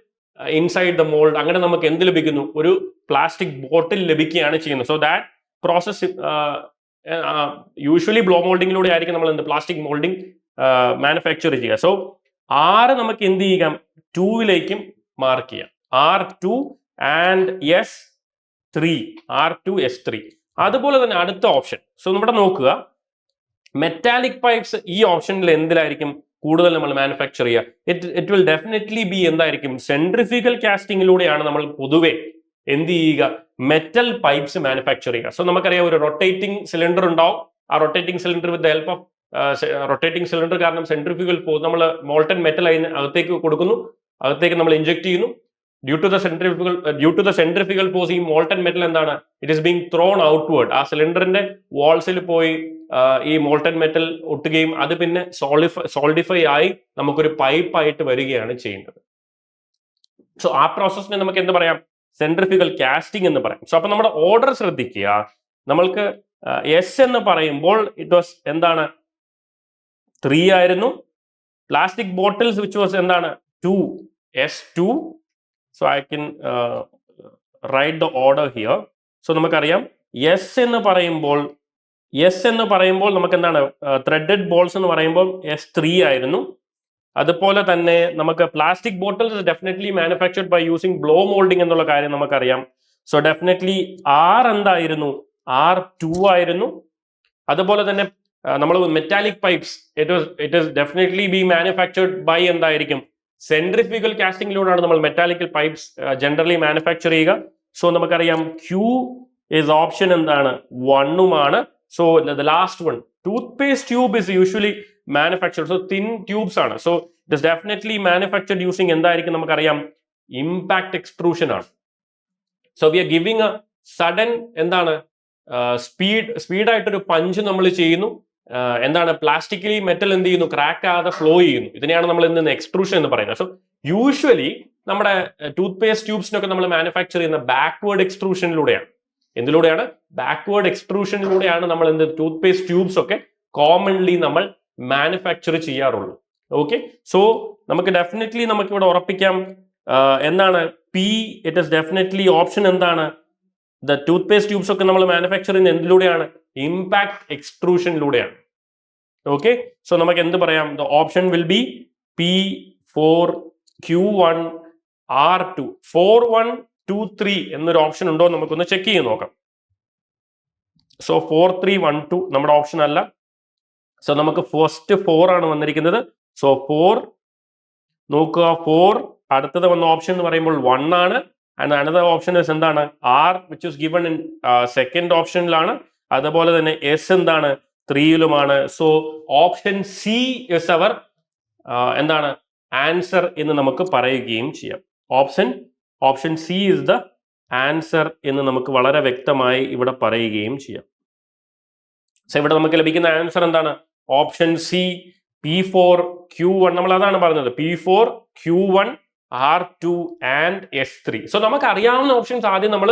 inside the mould. അങ്ങനെ നമുക്ക് എന്ത് ലഭിക്കുന്നു ഒരു പ്ലാസ്റ്റിക് ബോട്ടിൽ ലഭിക്കുകയാണ് ചെയ്യുന്നത്. So that process usually blow മോൾഡിങ്ങിലൂടെ ആയിരിക്കും നമ്മൾ എന്ത് പ്ലാസ്റ്റിക് മോൾഡിംഗ് മാനുഫാക്ചർ ചെയ്യുക. സോ R നമുക്ക് എന്ത് ചെയ്യാം 2ലേക്കും മാർക്ക് ചെയ്യാം R2 ആൻഡ് R2S3. അതുപോലെ തന്നെ അടുത്ത ഓപ്ഷൻ സോ ഇവിടെ നോക്കുക മെറ്റാലിക് പൈപ്സ് ഈ ഓപ്ഷനിൽ എന്തിലായിരിക്കും കൂടുതൽ നമ്മൾ മാനുഫാക്ചർ ചെയ്യുക ഇറ്റ് വിൽ ഡെഫിനറ്റ്ലി ബി എന്തായിരിക്കും സെൻട്രിഫ്യൂഗൽ കാസ്റ്റിംഗിലൂടെയാണ് നമ്മൾ പൊതുവെ എന്ത് ചെയ്യുക മെറ്റൽ പൈപ്സ് മാനുഫാക്ചർ ചെയ്യുക. സോ നമുക്കറിയാം ഒരു റൊട്ടേറ്റിംഗ് സിലിണ്ടർ ഉണ്ടാവും, ആ rotating cylinder with the help of rotating cylinder കാരണം സെൻട്രിഫ്യൂഗൽ ഫോഴ്സ് നമ്മൾ മോൾട്ടൺ മെറ്റൽ അതിന് അകത്തേക്ക് കൊടുക്കുന്നു, അകത്തേക്ക് നമ്മൾ ഇഞ്ചെക്ട് ചെയ്യുന്നു. Due to the centrifugal force ഈ മോൾട്ടൺ മെറ്റൽ എന്താണ് it is being thrown outward. ആ സിലിണ്ടറിന്റെ വാൾസിൽ പോയി ഈ മോൾട്ടൺ മെറ്റൽ ഒട്ടുകയും അത് പിന്നെ സോൾഡിഫൈ ആയി നമുക്കൊരു പൈപ്പായിട്ട് വരികയാണ് ചെയ്യുന്നത്. സോ ആ പ്രോസസ്സിനെ നമുക്ക് എന്ത് പറയാം സെൻട്രിഫ്യൂഗൽ കാസ്റ്റിംഗ് എന്ന് പറയും. സോ അപ്പൊ നമ്മുടെ ഓർഡർ ശ്രദ്ധിക്കുക, നമ്മൾക്ക് എസ് എന്ന് പറയുമ്പോൾ ഇറ്റ് വാസ് എന്താണ് 3 ആയിരുന്നു. പ്ലാസ്റ്റിക് ബോട്ടിൽസ് വിച്ച് വാസ് എന്താണ് 2 S2. So I can write the order here. So നമുക്കറിയാം എസ് എന്ന് പറയുമ്പോൾ നമുക്ക് എന്താണ് ത്രെഡഡ് ബോൾസ് എന്ന് പറയുമ്പോൾ S3 ആയിരുന്നു. അതുപോലെ തന്നെ നമുക്ക് plastic bottles definitely manufactured by using blow moulding എന്നുള്ള കാര്യം നമുക്കറിയാം. സോ ഡെഫിനറ്റ്ലി ആർ എന്തായിരുന്നു, R2 ആയിരുന്നു. അതുപോലെ തന്നെ നമ്മൾ metallic pipes it is definitely be manufactured by എന്തായിരിക്കും, സെൻട്രിഫ്യൂഗൽ കാസ്റ്റിംഗിലൂടെയാണ് നമ്മൾ മെറ്റാലിക്കൽ പൈപ്സ് ജനറലി മാനുഫാക്ചർ ചെയ്യുക. സോ നമുക്കറിയാം Q ഇസ് ഓപ്ഷൻ എന്താണ്, 1 so the last one, toothpaste tube is usually manufactured, so thin tubes ആണ്. So it is definitely manufactured using എന്തായിരിക്കും നമുക്കറിയാം, ഇമ്പാക്ട് എക്സ്ട്രൂഷൻ ആണ്. So we are giving a sudden എന്താണ് സ്പീഡായിട്ടൊരു പഞ്ച് നമ്മൾ ചെയ്യുന്നു, എന്താണ് പ്ലാസ്റ്റിക്കലി മെറ്റൽ എന്ത് ചെയ്യുന്നു, ക്രാക്ക് ആകാതെ ഫ്ലോ ചെയ്യുന്നു. ഇതിനെയാണ് നമ്മൾ ഇന്ന് എക്സ്ട്രൂഷൻ എന്ന് പറയുന്നത്. സോ യൂഷ്വലി നമ്മുടെ ടൂത്ത് പേസ്റ്റ് ട്യൂബ്സിനൊക്കെ നമ്മൾ മാനുഫാക്ചർ ചെയ്യുന്ന ബാക്ക്വേർഡ് എക്സ്ട്രൂഷനിലൂടെയാണ്. എന്തിലൂടെയാണ്, ബാക്ക്വേർഡ് എക്സ്ട്രൂഷനിലൂടെയാണ് നമ്മൾ എന്ത് ടൂത്ത് പേസ്റ്റ് ട്യൂബ്സ് ഒക്കെ കോമൺലി നമ്മൾ മാനുഫാക്ചർ ചെയ്യാറുള്ളൂ. ഓക്കെ, സോ നമുക്ക് ഡെഫിനറ്റ്ലി നമുക്ക് ഇവിടെ ഉറപ്പിക്കാം എന്താണ് P, it is definitely option എന്താണ്, ദ ടൂത്ത് പേസ്റ്റ് ട്യൂബ്സ് ഒക്കെ നമ്മൾ മാനുഫാക്ചർ ചെയ്യുന്ന എന്തിലൂടെയാണ്, ഇമ്പാക്ട് എക്സ്ട്രൂഷനിലൂടെയാണ്. ഓക്കെ, സോ നമുക്ക് എന്ത് പറയാം, the option will be P4Q1 R2. 4123 എന്നൊരു ഓപ്ഷൻ ഉണ്ടോ നമുക്കൊന്ന് ചെക്ക് ചെയ്ത് നോക്കാം. സോ 4312 നമ്മുടെ ഓപ്ഷൻ അല്ല. സോ നമുക്ക് ഫസ്റ്റ് 4 ആണ് വന്നിരിക്കുന്നത്. സോ 4 നോക്കുക, 4 അടുത്തത് വന്ന ഓപ്ഷൻ എന്ന് പറയുമ്പോൾ 1 ആണ്. ആൻഡ് അനദർ ഓപ്ഷൻ ഇസ് എന്താണ്, R which is given in second ഓപ്ഷനിലാണ്. അതുപോലെ തന്നെ എസ് എന്താണ് 3യിലുമാണ്. So option C is our എന്താണ് ആൻസർ എന്ന് നമുക്ക് പറയുകയും ചെയ്യാം. Option C is the answer എന്ന് നമുക്ക് വളരെ വ്യക്തമായി ഇവിടെ പറയുകയും ചെയ്യാം. സോ ഇവിടെ നമുക്ക് ലഭിക്കുന്ന ആൻസർ എന്താണ്, ഓപ്ഷൻ സി P4Q1. നമ്മൾ അതാണ് പറഞ്ഞത്, P4Q1 R2 and S3. So നമുക്ക് അറിയാവുന്ന ഓപ്ഷൻസ് ആദ്യം നമ്മൾ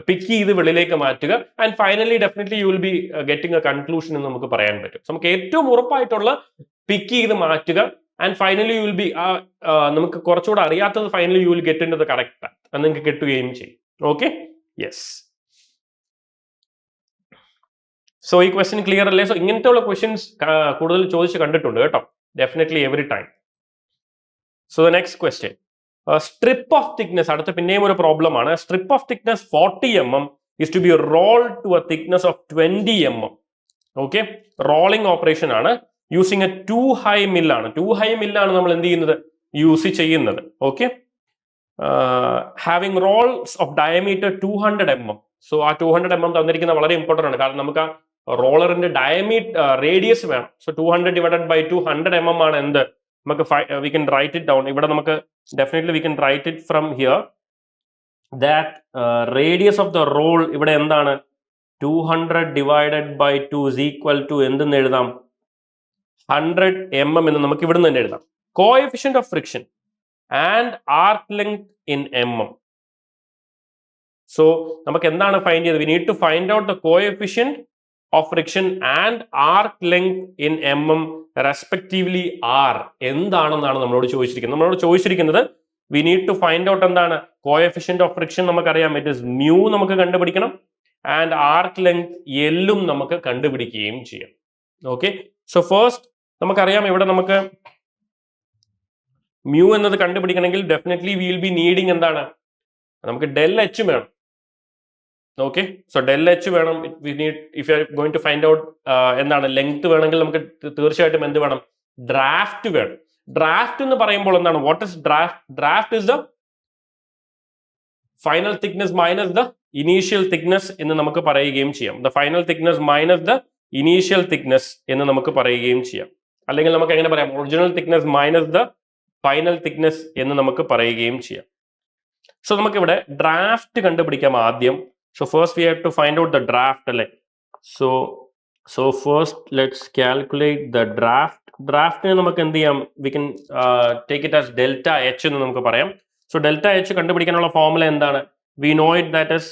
പിക്ക് ചെയ്ത് വെളിയിലേക്ക് മാറ്റുക. And finally definitely you will be getting A conclusion എന്ന് നമുക്ക് പറയാൻ പറ്റും. നമുക്ക് ഏറ്റവും ഉറപ്പായിട്ടുള്ള പിക്ക് ചെയ്ത് മാറ്റുക. And finally you will be നമുക്ക് കുറച്ചുകൂടെ അറിയാത്തത് finally you will get into the correct path, അത് നിങ്ങൾക്ക് കിട്ടുകയും ചെയ്യും. Okay, yes. സോ ഈ ക്വസ്റ്റ്യൻ ക്ലിയർ അല്ലേ? സോ ഇങ്ങനത്തെ ഉള്ള ക്വസ്റ്റ്യൻസ് കൂടുതൽ ചോദിച്ച് കണ്ടിട്ടുണ്ട് കേട്ടോ, definitely every time. So the next question, strip of thickness, അടുത്ത പിന്നെയും ഒരു പ്രോബ്ലം ആണ്. Strip of thickness 40 mm is to be rolled to a thickness of 20 mm. Okay, rolling operation ആണ്, യൂസിങ് എ 2 high mill ആണ്. 2 high mill ആണ് നമ്മൾ എന്ത് ചെയ്യുന്നത്, യൂസ് ചെയ്യുന്നത്. Okay, having Rolls of diameter 200 mm. So ആ 200 mm തന്നിരിക്കുന്ന വളരെ ഇമ്പോർട്ടൻ്റ് ആണ്, കാരണം നമുക്ക് ആ റോളറിന്റെ റേഡിയസ് വേണം. സോ 200 divided by 200 mm ആണ് എന്ത്, നമുക്ക് we can write it down. ഇവിടെ നമുക്ക് definitely we can write it from here that radius of the roll ഇവിടെ എന്താണ്, 200 divided by 2 is equal to എന്തെന്ന് എഴുതാം, 100 mm എന്ന് നമുക്ക് ഇവിടെ നിന്ന് തന്നെ എഴുതാം. Coefficient of friction and arc length in mm. So നമുക്ക് എന്താണ് ഫൈൻഡ് ചെയ്തത്, we need to find out the coefficient of friction and arc length in mm respectively r. എന്താണെന്നാണ് നമ്മളോട് ചോദിച്ചിരിക്കുന്നത്. we need to find out എന്താണ് coefficient of friction, നമുക്കറിയാം it is mu നമുക്ക് കണ്ടുപിടിക്കണം, and arc length എല്ലും നമുക്ക് കണ്ടുപിടിക്കുകയും ചെയ്യാം. ഓക്കെ, സോ ഫസ്റ്റ് നമുക്കറിയാം ഇവിടെ നമുക്ക് mu എന്നത് കണ്ടുപിടിക്കണമെങ്കിൽ definitely we will be needing എന്താണ്, നമുക്ക് del h വേണം. ഓക്കെ, സോ del h വേണം. we need, if you are going to find out എന്താണ് ലെങ്ത് വേണമെങ്കിൽ നമുക്ക് തീർച്ചയായിട്ടും എന്ത് വേണം, ഡ്രാഫ്റ്റ് വേണം. ഡ്രാഫ്റ്റ് എന്ന് പറയുമ്പോൾ എന്താണ്, what is draft? Draft is the final thickness minus the initial thickness എന്ന് നമുക്ക് പറയുകയും ചെയ്യാം. The final thickness minus the initial thickness എന്ന് നമുക്ക് പറയുകയും ചെയ്യാം. അല്ലെങ്കിൽ നമുക്ക് എങ്ങനെ പറയാം, original thickness minus the final thickness എന്ന് നമുക്ക് പറയുകയും ചെയ്യാം. സോ നമുക്കിവിടെ ഡ്രാഫ്റ്റ് കണ്ടുപിടിക്കാം ആദ്യം. So first we have to find out the draft, അല്ലെ? So first let's calculate the draft. ഡ്രാഫ്റ്റിനെ നമുക്ക് എന്ത് ചെയ്യാം, we can take it as delta h എന്ന് നമുക്ക് പറയാം. So delta h കണ്ടുപിടിക്കാനുള്ള ഫോർമുല എന്താണ്, we know it that is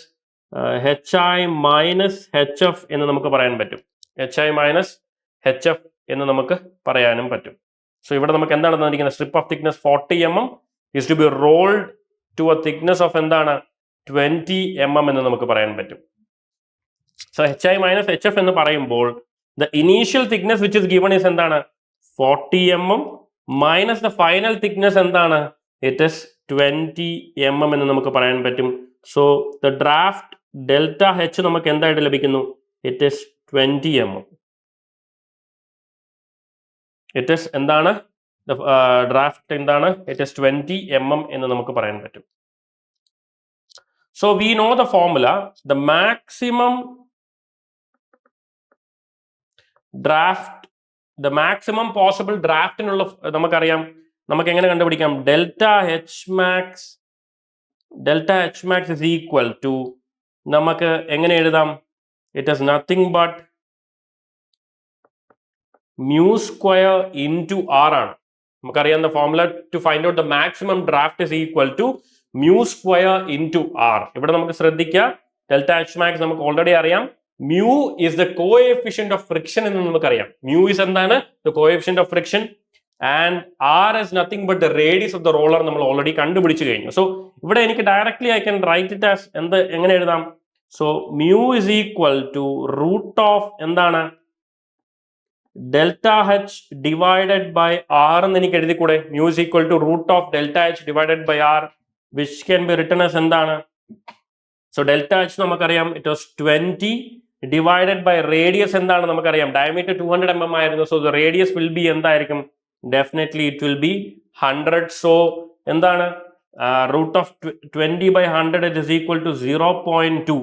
hi minus hf എന്ന് നമുക്ക് പറയാൻ പറ്റും. hi minus hf എന്ന് നമുക്ക് പറയാനും പറ്റും. സോ ഇവിടെ നമുക്ക് എന്താണ് തന്നിരിക്കുന്നത്, strip of thickness 40 mm is to be rolled to a thickness of എന്താണ് 20 mm എന്ന് നമുക്ക് പറയാൻ പറ്റും. സോ hi minus hf എന്ന് പറയുമ്പോൾ the initial thickness which is given is എന്താണ് 40 mm minus the final thickness എന്താണ്? ഇറ്റ് ഇസ് 20 mm എന്ന് നമുക്ക് പറയാൻ പറ്റും. So the draft delta H നമുക്ക് എന്തായിട്ട് ലഭിക്കുന്നു? It is 20 mm. It is എന്താണ്? ഡ്രാഫ്റ്റ് എന്താണ്? ഇറ്റ് ഇസ് 20 mm എന്ന് നമുക്ക് പറയാൻ പറ്റും. So we know the formula, the maximum draft, the maximum possible draft in നമുക്കറിയാം, നമുക്ക് എങ്ങനെ കണ്ടുപിടിക്കാം? Delta H max is equal to, നമുക്ക് എങ്ങനെ എഴുതാം? It is nothing but mu square into r ആണ്. നമുക്കറിയാം the formula to find out the maximum draft is equal to mu square into r. ഇവിടെ നമുക്ക് ശ്രദ്ധിക്കാം, ഡെൽറ്റ എച്ച് മാക്സ് നമുക്ക് ഓൾറെഡി അറിയാം. mu is the coefficient of friction എന്ന് നമുക്കറിയാം. mu is എന്താണ്? the coefficient of friction, and r is nothing but the radius of the roller നമ്മൾ ഓൾറെഡി കണ്ടുപിടിച്ചു കഴിഞ്ഞു. സോ ഇവിടെ എനിക്ക് directly I can write it as എങ്ങനെ എഴുതാം? So mu is equal to root of എന്താണ്? Delta H divided by R എന്ന് എനിക്ക് എഴുതിക്കൂടെ? mu is equal to root of delta h divided by r, which can be written as എന്താണ്? സോ ഡെൽറ്റ എച്ച് നമുക്കറിയാം, it was 20 divided by radius എന്താണ് നമുക്കറിയാം, ഡയമീറ്റർ 200 mm ആയിരുന്നു. So the radius will be എന്തായിരിക്കും? Definitely it will be 100. So എന്താണ്? Root of 20 by 100 it is equal to 0.2.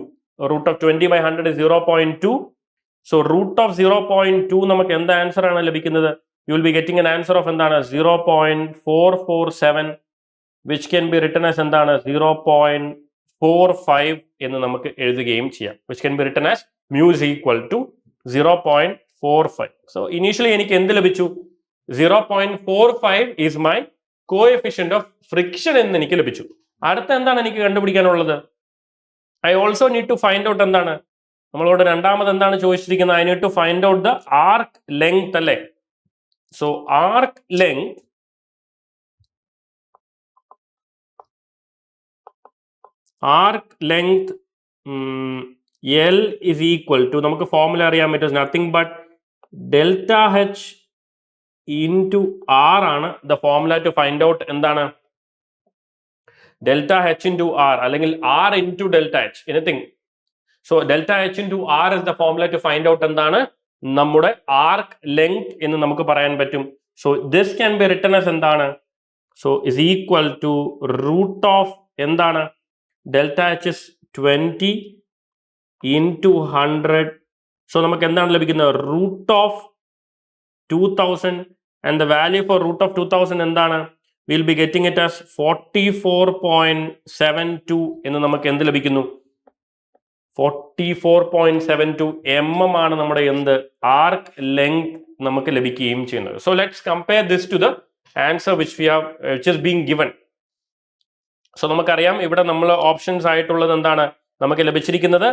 Root of 20 by 100 is 0.2. So root of 0.2 നമുക്ക് എന്ത് ആൻസർ ആണ് ലഭിക്കുന്നത്? You will be getting an answer of എന്താണ്? 0.447, which can be written as എന്താണ്? 0.45 എന്ന് നമുക്ക് എഴുതുകയും ചെയ്യാം. which can be written as mu is equal to 0.45. so initially എനിക്ക് എന്ത് ലഭിച്ചു? 0.45 is my coefficient of friction എന്ന് എനിക്ക് ലഭിച്ചു. അടുത്ത എന്താണ് എനിക്ക് കണ്ടുപിടിക്കാനുള്ളത്? I also need to find out എന്താണ്? നമ്മളോട് രണ്ടാമത് എന്താണ് ചോദിച്ചിരിക്കുന്നത്? I need to find out the arc length അല്ലേ? so arc length L is equal to, നമുക്ക് ഫോർമുല അറിയാം, it is nothing but delta H into R ആണ് the formula to find out എന്താണ്? ഡെൽറ്റ എച്ച് ഇൻറ്റു ആർ അല്ലെങ്കിൽ R into delta H, anything. So delta H into R is the formula to find out എന്താണ്? നമ്മുടെ ആർക്ക് ലെങ്ത് എന്ന് നമുക്ക് പറയാൻ പറ്റും. So this can be written as എന്താണ്? So is equal to root of എന്താണ്? Delta H is 20 into 100. So നമുക്ക് എന്താണ് ലഭിക്കുന്നത്? Root of 2000, and the value for root of 2000 എന്താണ്? we'll be getting it as 44.72 എന്ന് നമുക്ക് എന്ത് ലഭിക്കുന്നു? 44.72 mm ആണ് നമ്മുടെ എന്ത്? ആർക്ക് ലെങ്ത് നമുക്ക് ലഭിക്കുകയും ചെയ്യുന്നത്. So let's compare this to the answer which is being given. So നമുക്കറിയാം ഇവിടെ നമ്മൾ ഓപ്ഷൻസ് ആയിട്ടുള്ളത് എന്താണ് നമുക്ക് ലഭിച്ചിരിക്കുന്നത്?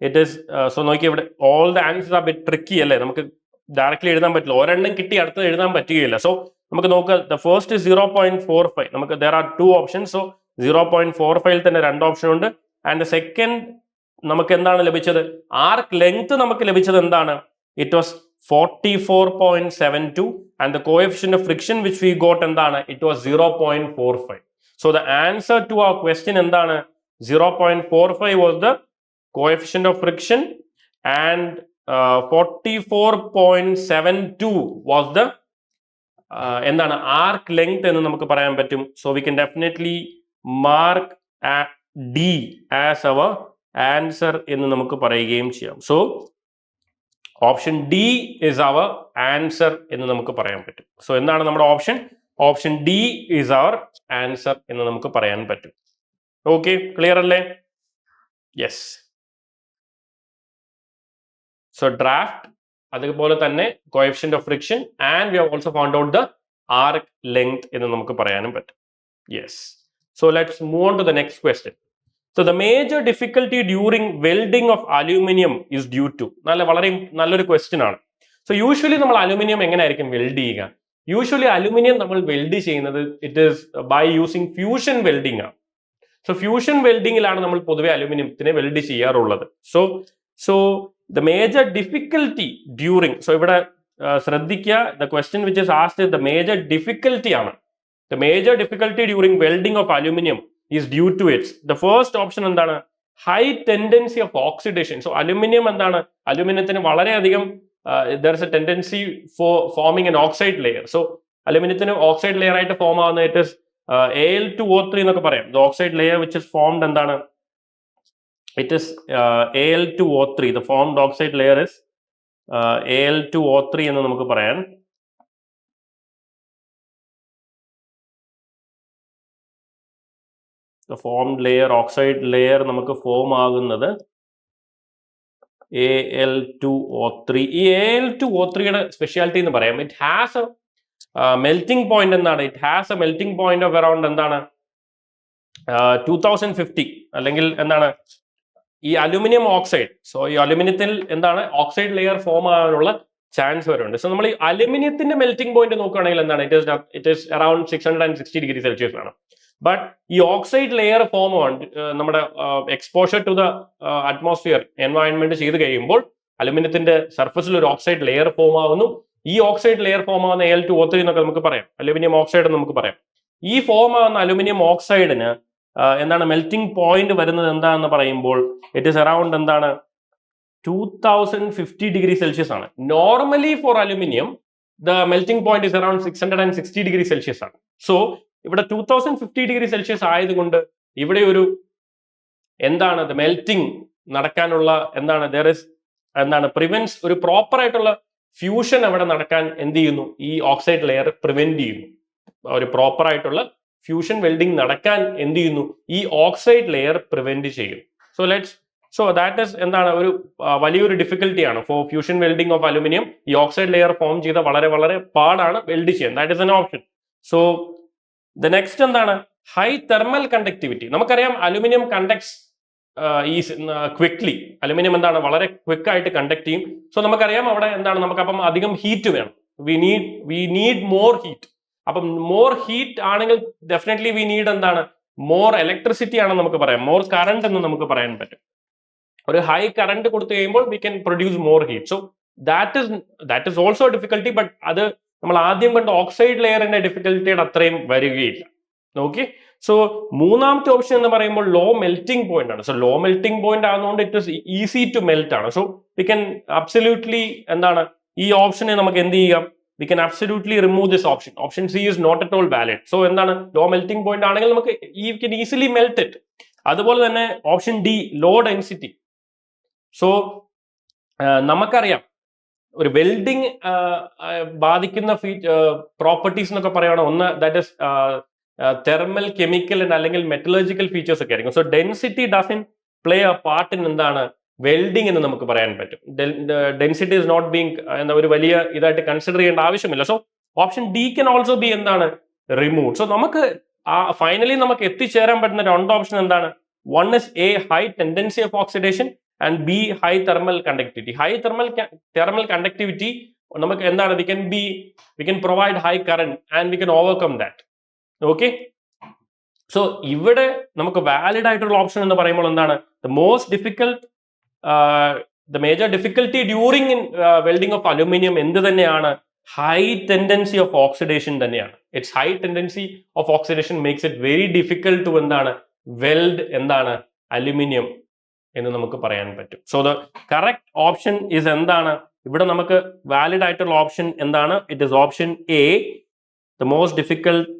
ഇറ്റ് ഇസ് സോ നോക്കി ഇവിടെ all the answers are bit tricky അല്ലേ? നമുക്ക് ഡയറക്ട്ലി എഴുതാൻ പറ്റില്ല, ഒരെണ്ണം കിട്ടി അടുത്തത് എഴുതാൻ പറ്റുകയില്ല. സോ നമുക്ക് നോക്കുക, ദ ഫസ്റ്റ് ഇസ് 0.45. നമുക്ക് ദർ ആർ 2 ഓപ്ഷൻസ്. സോ 0.45 തന്നെ 2 ഓപ്ഷൻ ഉണ്ട്. ആൻഡ് ദ സെക്കൻഡ് നമുക്ക് എന്താണ് ലഭിച്ചത്? ആർക്ക് ലെങ്ത് നമുക്ക് ലഭിച്ചത് എന്താണ്? It was 44.72, and the coefficient of friction which we got എന്താണ്? It was 0.45. So the answer to our question എന്താണ്? 0.45 was the coefficient of friction, and 44.72 was the എന്താണ്? arc length എന്ന് നമുക്ക് പറയാൻ പറ്റും. So we can definitely mark D as our answer എന്ന് നമുക്ക് പറയുകയും ചെയ്യാം. So option D is our answer എന്ന് നമുക്ക് പറയാൻ പറ്റും. So എന്താണ് നമ്മുടെ option? Option D is our answer എന്ന് നമുക്ക് പറയാൻ പറ്റും. ഓക്കെ, ക്ലിയർ അല്ലേ? യെസ്. സോ ഡ്രാഫ്റ്റ്, അതുപോലെ തന്നെ coefficient of friction, and we have also found out the arc length എന്ന് നമുക്ക് പറയാനും പറ്റും. Yes. So let's move on to the next question. So the major difficulty during welding of aluminium is due to. വളരെ നല്ലൊരു ക്വസ്റ്റ്യൻ ആണ്. സോ യൂഷ്വലി നമ്മൾ അലൂമിനിയം എങ്ങനെയായിരിക്കും വെൽഡ് ചെയ്യുക? യൂഷ്വലി അലുമിനിയം നമ്മൾ വെൽഡ് ചെയ്യുന്നത് it is by using fusion welding ആണ്. സോ ഫ്യൂഷൻ വെൽഡിങ്ങിലാണ് നമ്മൾ പൊതുവെ അലുമിനിയത്തിനെ വെൽഡ് ചെയ്യാറുള്ളത്. So the major difficulty during, so ഇവിടെ ശ്രദ്ധിക്കുക, the question which is asked the major difficulty ആണ്. The major difficulty during welding of aluminium is due to its. The first option എന്താണ്? High tendency of oxidation. So aluminium എന്താണ്? അലുമിനിയത്തിന് വളരെയധികം there is a tendency for forming an oxide layer. So അലുമിനിയത്തിന് oxide layer ആയിട്ട് ഫോം ആവുന്ന ഇറ്റ് ഇസ് Al2O3 എന്നൊക്കെ പറയാം. The oxide layer which is formed എന്താണ്? It is Al2O3. The formed oxide layer is Al2O3 എന്ന് നമുക്ക് പറയാം. The formed layer, oxide layer നമുക്ക് ഫോം ആകുന്നത് Al2O3. ഈ Al2O3യുടെ സ്പെഷ്യാലിറ്റി എന്ന് പറയാം, it has a melting point എന്താണ്? It has a melting point of around എന്താണ് 2050, അല്ലെങ്കിൽ എന്താണ് ഈ അലുമിനിയം ഓക്സൈഡ്. സോ ഈ അലുമിനിയത്തിൽ എന്താണ് ഓക്സൈഡ് ലെയർ ഫോം ആകാനുള്ള ചാൻസ് വരുന്നുണ്ട്. സോ നമ്മൾ ഈ അലുമിനിയത്തിന്റെ മെൽറ്റിംഗ് പോയിന്റ് നോക്കുകയാണെങ്കിൽ എന്താണ്? It is around 660 degree Celsius ആണ്. ബട്ട് ഈ ഓക്സൈഡ് ലെയർ ഫോം നമ്മുടെ exposure to the atmosphere environment ചെയ്ത് കഴിയുമ്പോൾ അലുമിനിയത്തിന്റെ സർഫസിൽ ഒരു ഓക്സൈഡ് ലെയർ ഫോം ആകുന്നു. ഈ ഓക്സൈഡ് ലെയർ ഫോം ആവുന്ന Al2O3 എന്നൊക്കെ നമുക്ക് പറയാം, അലുമിനിയം ഓക്സൈഡ് എന്ന് നമുക്ക് പറയാം. ഈ ഫോം ആവുന്ന അലുമിനിയം ഓക്സൈഡിന് എന്താണ് മെൽറ്റിംഗ് പോയിന്റ് വരുന്നത് എന്താണെന്ന് പറയുമ്പോൾ ഇറ്റ് ഇസ് അറൌണ്ട് എന്താണ് 2050 ഡിഗ്രി സെൽഷ്യസ് ആണ്. Normally for aluminium the melting point is around 660 degree Celsius ആണ്. സോ ഇവിടെ 2050 ഡിഗ്രി സെൽഷ്യസ് ആയതുകൊണ്ട് ഇവിടെ ഒരു എന്താണ് മെൽറ്റിംഗ് നടക്കാനുള്ള എന്താണ് ദർ ഇസ് എന്താണ് പ്രിവെൻസ് ഒരു പ്രോപ്പർ ആയിട്ടുള്ള ഫ്യൂഷൻ അവിടെ നടക്കാൻ എന്ത് ചെയ്യുന്നു? ഈ ഓക്സൈഡ് ലെയർ പ്രിവെന്റ് ചെയ്യുന്നു. ഒരു പ്രോപ്പർ ആയിട്ടുള്ള ഫ്യൂഷൻ വെൽഡിംഗ് നടക്കാൻ എന്ത് ചെയ്യുന്നു? ഈ ഓക്സൈഡ് ലെയർ പ്രിവെന്റ് ചെയ്യും. സോ ദാറ്റ് ഇസ് എന്താണ് ഒരു വലിയൊരു ഡിഫിക്കൽട്ടിയാണ് for fusion welding of aluminium. ഈ ഓക്സൈഡ് ലെയർ ഫോം ചെയ്ത വളരെ വളരെ പാടാണ് വെൽഡ് ചെയ്യാൻ. That is an option. So the next എന്താണ്? High thermal conductivity. നമുക്കറിയാം അലുമിനിയം കണ്ടക്ട്സ് ക്വിക്ലി. അലുമിനിയം എന്താണ് വളരെ ക്വിക്ക് ആയിട്ട് കണ്ടക്ട് ചെയ്യും. സോ നമുക്കറിയാം അവിടെ എന്താണ് നമുക്കപ്പം അധികം ഹീറ്റ് വേണം. We need more heat. അപ്പം മോർ ഹീറ്റ് ആണെങ്കിൽ ഡെഫിനറ്റ്ലി വി നീഡ് എന്താണ് മോർ ഇലക്ട്രിസിറ്റി ആണെന്ന് നമുക്ക് പറയാം, മോർ കറണ്ട് എന്ന് നമുക്ക് പറയാൻ പറ്റും. ഒരു ഹൈ കറണ്ട് കൊടുത്തു കഴിയുമ്പോൾ we can produce more heat. So that is also difficulty. But അത് നമ്മൾ ആദ്യം കണ്ട ഓക്സൈഡ് ലെയറിന്റെ ഡിഫിക്കൽറ്റിയുടെ അത്രയും വരികയില്ല. ഓക്കെ. സോ മൂന്നാമത്തെ ഓപ്ഷൻ എന്ന് പറയുമ്പോൾ ലോ മെൽറ്റിംഗ് പോയിന്റ് ആണ്. സോ ലോ മെൽറ്റിംഗ് പോയിന്റ് ആകുന്നതുകൊണ്ട് it is easy to melt ആണ്. സോ വി ക്യാൻ അബ്സല്യൂട്ട്ലി എന്താണ് ഈ ഓപ്ഷനെ നമുക്ക് എന്ത് ചെയ്യാം? We can absolutely remove this option. Option C is not at all valid. So എന്താണ് ലോ മെൽറ്റിംഗ് പോയിന്റ് ആണെങ്കിൽ നമുക്ക് ക്യാൻ ഈസിലി മെൽറ്റ് ഇറ്റ്. അതുപോലെ തന്നെ option D low density. So നമുക്കറിയാം ഒരു വെൽഡിംഗ് ബാധിക്കുന്ന പ്രോപ്പർട്ടീസ് എന്നൊക്കെ പറയുകയാണെങ്കിൽ ഒന്ന് ദാറ്റ് ഇസ് തെർമൽ, കെമിക്കൽ അല്ലെങ്കിൽ മെറ്റലർജിക്കൽ ഫീച്ചേഴ്സ് ഒക്കെ ആയിരിക്കും. So density doesn't play a part in എന്താണ് വെൽഡിംഗ് എന്ന് നമുക്ക് പറയാൻ പറ്റും. ഡെൻസിറ്റി ഇസ് നോട്ട് ബീങ് എന്ന ഒരു വലിയ ഇതായിട്ട് കൺസിഡർ ചെയ്യേണ്ട ആവശ്യമില്ല. So option D can also be എന്താണ് റിമൂവ്. സോ നമുക്ക് ഫൈനലി നമുക്ക് എത്തിച്ചേരാൻ പറ്റുന്ന രണ്ട് ഓപ്ഷൻ എന്താണ്? One is A high tendency of oxidation and B high thermal conductivity. High thermal conductivity നമുക്ക് എന്താണ് we can provide high current and we can overcome that. Okay. So ഇവിടെ നമുക്ക് വാലിഡ് ആയിട്ടുള്ള ഓപ്ഷൻ എന്ന് പറയുമ്പോൾ എന്താണ് the most difficult the major difficulty during in welding of aluminium എന്ത് തന്നെയാണ്? ഹൈ ടെൻഡൻസി ഓഫ് ഓക്സിഡേഷൻ തന്നെയാണ്. Its high tendency of oxidation makes it very difficult to എന്താണ് വെൽഡ് എന്താണ് അലുമിനിയം എന്ന് നമുക്ക് പറയാൻ പറ്റും. So the correct option is എന്താണ്? ഇവിടെ നമുക്ക് വാലിഡ് ആയിട്ടുള്ള ഓപ്ഷൻ എന്താണ്? It is option A. The most difficult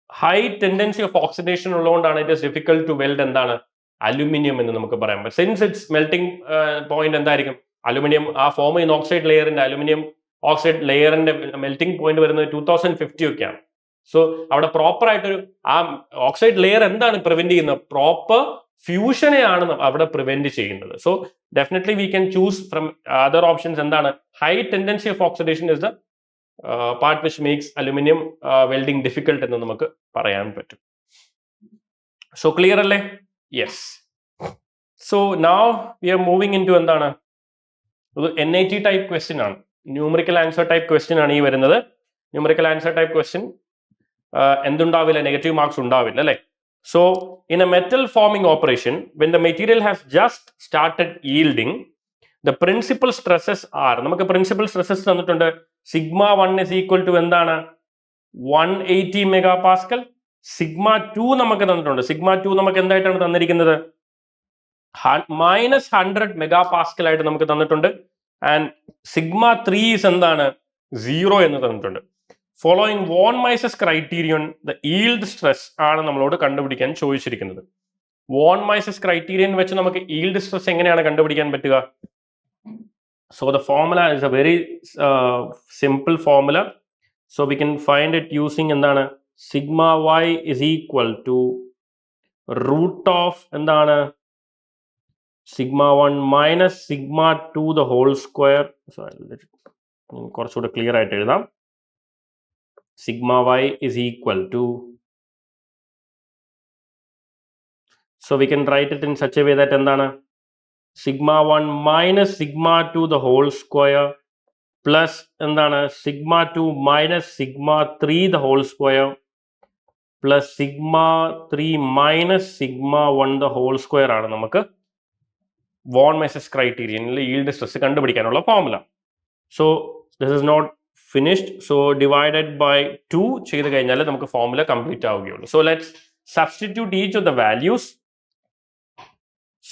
high tendency of oxidation ഉള്ളതുകൊണ്ടാണ് it is difficult to weld എന്താണ് അലുമിനിയം എന്ന് നമുക്ക് പറയാൻ പറ്റും. സിൻസ് ഇറ്റ്സ് മെൽറ്റിംഗ് പോയിന്റ് എന്തായിരിക്കും? അലുമിനിയം ആ ഫോം ചെയ്യുന്ന ഓക്സൈഡ് ലെയറിന്റെ അലുമിനിയം ഓക്സൈഡ് ലെയറിന്റെ മെൽറ്റിംഗ് പോയിന്റ് വരുന്നത് 2050 ഒക്കെയാണ്. സോ അവിടെ പ്രോപ്പർ ആയിട്ടൊരു ആ ഓക്സൈഡ് ലെയർ എന്താണ് പ്രിവെന്റ് ചെയ്യുന്നത്? പ്രോപ്പർ ഫ്യൂഷനെയാണ് അവിടെ പ്രിവെന്റ് ചെയ്യുന്നത്. So definitely we can choose from other options. എന്താണ് high tendency of oxidation is the part which makes aluminium welding difficult എന്ന് നമുക്ക് പറയാൻ പറ്റും. സോ ക്ലിയർ അല്ലേ? Yes. So now we are moving in to എന്താണ് ഒരു NIT ടൈപ്പ് ക്വസ്റ്റ്യൻ ആണ്. ന്യൂമറിക്കൽ ആൻസർ ടൈപ്പ് ക്വസ്റ്റ്യൻ ആണ് ഈ വരുന്നത്. ന്യൂമറിക്കൽ ആൻസർ ടൈപ്പ് ക്വസ്റ്റ്യൻ എന്തുണ്ടാവില്ല? നെഗറ്റീവ് മാർക്സ് ഉണ്ടാവില്ല അല്ലേ? So in a metal forming operation when the material has just started yielding, the principal stresses are, നമുക്ക് പ്രിൻസിപ്പൽ സ്ട്രെസ്സസ് തന്നിട്ടുണ്ട്. സിഗ്മ 1 ഇസ് ഈക്വൽ ടു എന്താണ് 180 മെഗാ പാസ്കൽ. സിഗ്മ 2 നമുക്ക് തന്നിട്ടുണ്ട്. സിഗ്മ 2 നമുക്ക് എന്തായിട്ടാണ് തന്നിരിക്കുന്നത് -100 മെഗാ പാസ്കൽ ആയിട്ട് നമുക്ക് തന്നിട്ടുണ്ട്. ആൻഡ് സിഗ്മ 3 ഇസ് എന്താണ് 0 എന്ന് തന്നിട്ടുണ്ട്. Following von Mises criterion the yield stress ആണ് നമ്മളോട് കണ്ടുപിടിക്കാൻ ചോദിച്ചിരിക്കുന്നത്. വോൺ മൈസസ് ക്രൈറ്റീരിയൻ വെച്ച് നമുക്ക് ഈൽഡ് സ്ട്രെസ് എങ്ങനെയാണ് കണ്ടുപിടിക്കാൻ പറ്റുക? So the formula is a very simple formula. So we can find it using എന്താണ് sigma y is equal to root of എന്താണ് sigma 1 minus sigma 2 the whole square. കുറച്ചുകൂടെ ക്ലിയർ ആയിട്ട് എഴുതാം. sigma y is equal to, so we can write it in such a way that എന്താണ് sigma 1 minus sigma 2 the whole square plus എന്താണ് sigma 2 minus sigma 3 the whole square plus sigma 3 minus sigma 1 the whole square ആണ് നമുക്ക് വോൺ മൈസസ് ക്രൈറ്റീരിയനിൽ ഈൽഡ് സ്ട്രെസ് കണ്ടുപിടിക്കാനുള്ള formula. So this is not finished. So divided by 2 ചെയ്ത് കഴിഞ്ഞാൽ നമുക്ക് ഫോർമുല കംപ്ലീറ്റ് ആവുകയുള്ളൂ. So let's substitute each of the values.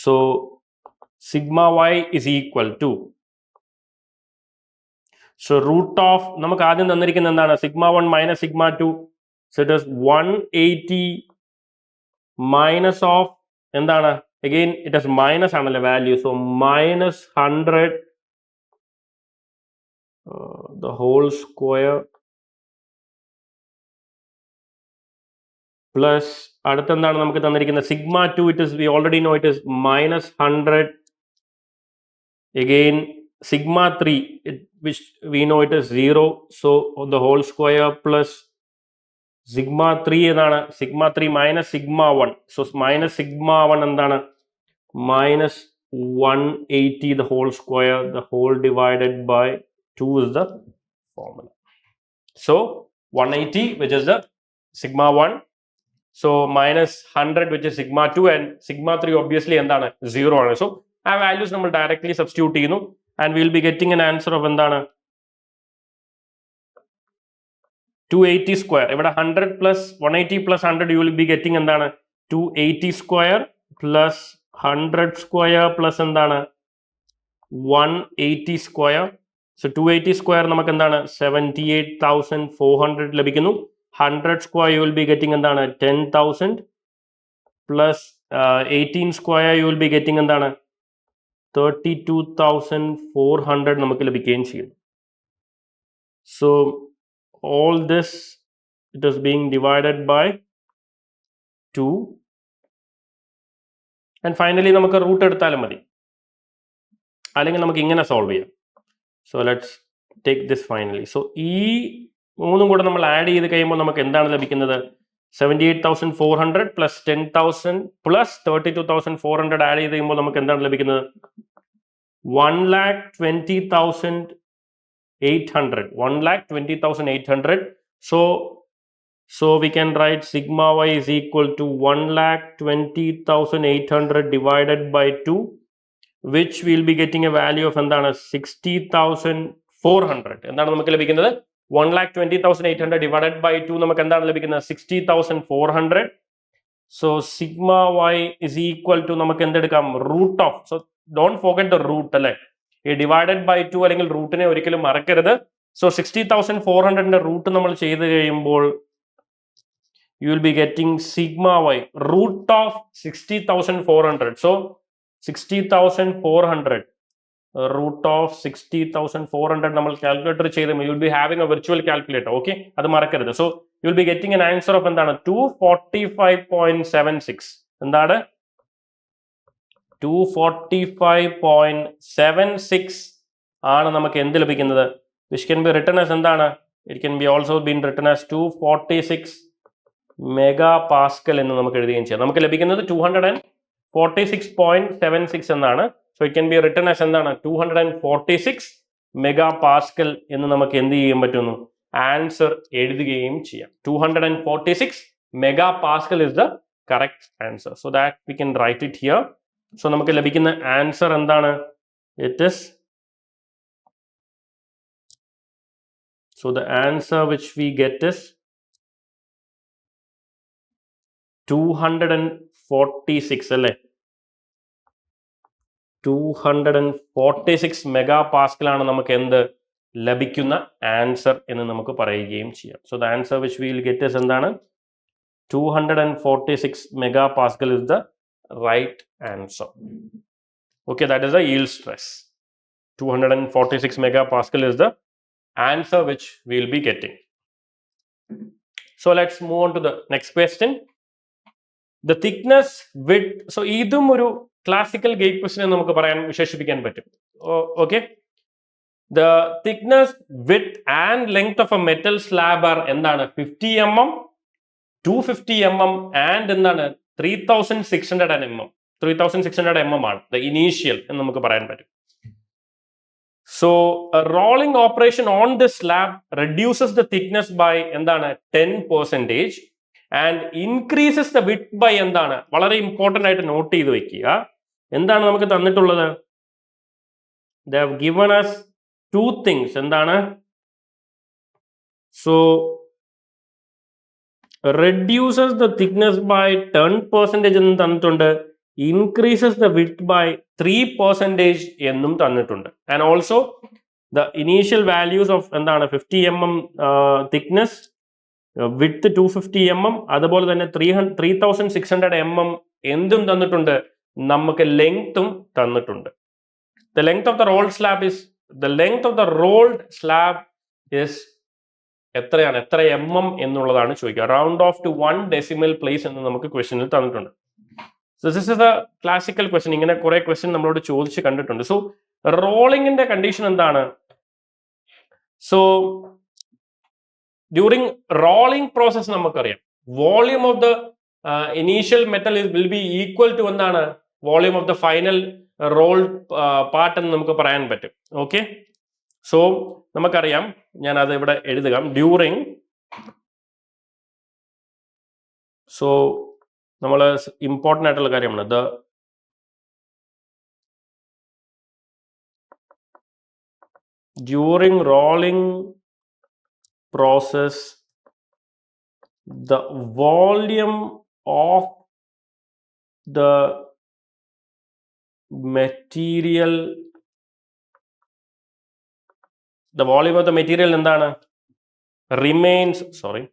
So sigma y is equal to, so root of നമുക്ക് ആദ്യം തന്നിരിക്കുന്നത് എന്താണ് sigma 1 minus sigma 2, so it is 180 minus of എന്താണ് again it is minus ആണല്ലേ value, so minus 100 the whole square plus അടുത്ത എന്താണ് നമുക്ക് തന്നിരിക്കുന്നത് sigma 2, it is we already know it is minus 100. Again sigma 3 which we know it is 0, so the whole square plus sigma 3 എന്താണ് sigma 3 minus sigma 1, so minus sigma 1 എന്താണ് minus 180 the whole square, the whole divided by 2 is the formula. So 180 which is the sigma 1, so minus 100 which is sigma 2, and sigma 3 obviously എന്താണ് 0 ആണ്. So ആ വാല്യൂസ് നമ്മൾ ഡയറക്ട്ലി സബ്സ്റ്റിറ്റ്യൂട്ട് ചെയ്യുന്നു and will be getting an answer of എന്താണ് 280 സ്ക്വയർ. ഇവിടെ 100 plus 180 plus 100 U will be getting എന്താണ് 280 സ്ക്വയർ പ്ലസ് 100 സ്ക്വയർ പ്ലസ് എന്താണ് 180 സ്ക്വയർ. സോ 280 സ്ക്വയർ നമുക്ക് എന്താണ് 78,400 ലഭിക്കുന്നു. 100 square U will be getting എന്താണ് 10,000 plus 18 square U will be getting എന്താണ് 32,400 നമുക്ക് ലഭിക്കുകയും ചെയ്യും. So all this it is being divided by 2 and finally നമുക്ക് റൂട്ട് എടുത്താലും മതി, അല്ലെങ്കിൽ നമുക്ക് ഇങ്ങനെ സോൾവ് ചെയ്യാം. So let's take this finally. So ഈ മൂന്നും കൂടെ നമ്മൾ ആഡ് ചെയ്ത് കഴിയുമ്പോൾ നമുക്ക് എന്താണ് ലഭിക്കുന്നത് 78,400 പ്ലസ് 10,000 പ്ലസ് 32,400 ആഡ് ചെയ്ത് കഴിയുമ്പോൾ നമുക്ക് എന്താണ് ലഭിക്കുന്നത് 1,20,800. 1,20,800. So we can write sigma y is equal to 1,20,800 divided by 2, which will be getting a value of എന്താണ് 60,400. എന്താണ് നമുക്ക് ലഭിക്കുന്നത് 1,20,800 divided by 2 നമുക്ക് എന്താണ് ലഭിക്കുന്നത് 60,400. So sigma y is equal to നമുക്ക് എന്തെടുക്കാം root of, so don't forget the root അല്ലേ, ഈ ഡിവൈഡഡ് ബൈ 2 അല്ലെങ്കിൽ റൂട്ടിനെ ഒരിക്കലും മറക്കരുത്. സോ 60,400ന്റെ റൂട്ട് നമ്മൾ ചെയ്ത് കഴിയുമ്പോൾ you will be getting sigma Y root of 60,400. So 60,400 root of 60,400 നമ്മൾ കാൽക്കുലേറ്റർ ചെയ്ത് you will be having a virtual calculator. Okay, അത് മറക്കരുത്. So you will be getting an answer of എന്താണ് 245.76. എന്താണ് 245.76 ആണ് നമുക്ക് എന്ത് ലഭിക്കുന്നത്, which can be written as എന്താണ്, it can be also been written as 246 mega pascal എന്ന് നമുക്ക് എഴുതുകയും ചെയ്യാം. നമുക്ക് ലഭിക്കുന്നത് 246.76 എന്നാണ്. So it can be written as എന്താണ് 246 മെഗാ പാസ്കൽ എന്ന് നമുക്ക് എന്ത് ചെയ്യാൻ പറ്റുന്നു ആൻസർ എഴുതുകയും ചെയ്യാം. 246 mega pascal is the correct answer. So that we can right it here. So നമുക്ക് ലഭിക്കുന്ന ആൻസർ എന്താണ്, it is So the answer which we get is 246 അല്ലേ 246 മെഗാ പാസ്കൽ ആണ് നമുക്ക് എന്ത് ലഭിക്കുന്ന ആൻസർ എന്ന് നമുക്ക് പറയുകയും ചെയ്യാം. So the answer which we will get is എന്താണ് 246 mega pascal is the right answer. Okay, that is the yield stress. 246 megapascal is the answer which we will be getting. So let's move on to the next question. The thickness width. So idum oru classical gate question nu namukku parayan visheshipikkan pattum. Okay, the thickness, width and length of a metal slab are endana 50 mm, 250 mm and endana 3600 mm. 3600 mm ആണ് the initial എന്ന് നമുക്ക് പറയാൻ പറ്റും. So a rolling operation on this slab reduces the thickness by എന്താണ് 10% and increases the width by എന്താണ് വളരെ ഇമ്പോർട്ടൻ്റ് ആയിട്ട് നോട്ട് ചെയ്ത് വെക്കുക. എന്താണ് നമുക്ക് തന്നിട്ടുള്ളത്? They have given us two things. എന്താണ്? So reduces the thickness by 10% എന്ന് തന്നിട്ടുണ്ട്, increases the width by 3% എന്നും തന്നിട്ടുണ്ട്. And also the initial values of എന്താണ് 50 mm thickness, width 250 mm, അതുപോലെ തന്നെ 3600 mm എന്തും തന്നിട്ടുണ്ട്, നമുക്ക് ലെങ്ത്തും തന്നിട്ടുണ്ട്. The length of the rolled slab is എത്രയാണ്, എത്ര mm എന്നുള്ളതാണ് ചോദിക്കുക. Round of two 1 decimal place എന്ന് നമുക്ക് ക്വസ്റ്റ്യനിൽ തന്നിട്ടുണ്ട്. So this is a classical question. ഇങ്ങനെ കുറെ ക്വസ്റ്റ്യൻ നമ്മളോട് ചോദിച്ച് കണ്ടിട്ടുണ്ട്. സോ റോളിങ്ങിന്റെ കണ്ടീഷൻ എന്താണ്? സോ ഡ്യൂറിങ് റോളിംഗ് പ്രോസസ് നമുക്കറിയാം volume of the initial metal will be equal to എന്താണ് volume of the final rolled part എന്ന് നമുക്ക് പറയാൻ പറ്റും. ഓക്കെ, സോ നമുക്കറിയാം, ഞാൻ അത് ഇവിടെ എഴുതുക. ഡ്യൂറിങ്, സോ നമ്മൾ ഇമ്പോർട്ടൻ്റ് ആയിട്ടുള്ള കാര്യമാണ് during rolling process the volume of the material എന്താണ് remains, sorry,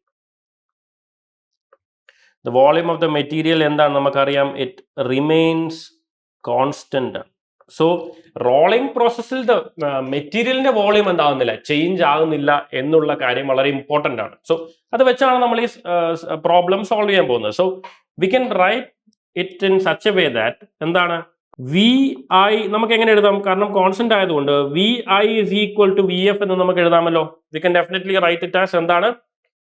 the volume of the material എന്താണ് നമുക്കറിയാം, it remains constant. So rolling പ്രോസസ്സിൽ മെറ്റീരിയലിന്റെ വോളിയം എന്താകുന്നില്ല, ചേഞ്ച് ആകുന്നില്ല എന്നുള്ള കാര്യം വളരെ ഇമ്പോർട്ടൻ്റ് ആണ്. സോ അത് വെച്ചാണ് നമ്മൾ ഈ പ്രോബ്ലം സോൾവ് ചെയ്യാൻ പോകുന്നത്. So we can write it in such a way that എന്താണ് വി ഐ നമുക്ക് എങ്ങനെ എഴുതാം, കാരണം കോൺസ്റ്റന്റ് ആയതുകൊണ്ട് V I is equal to V F എന്ന് നമുക്ക് എഴുതാമല്ലോ. We can definitely write it as എന്താണ്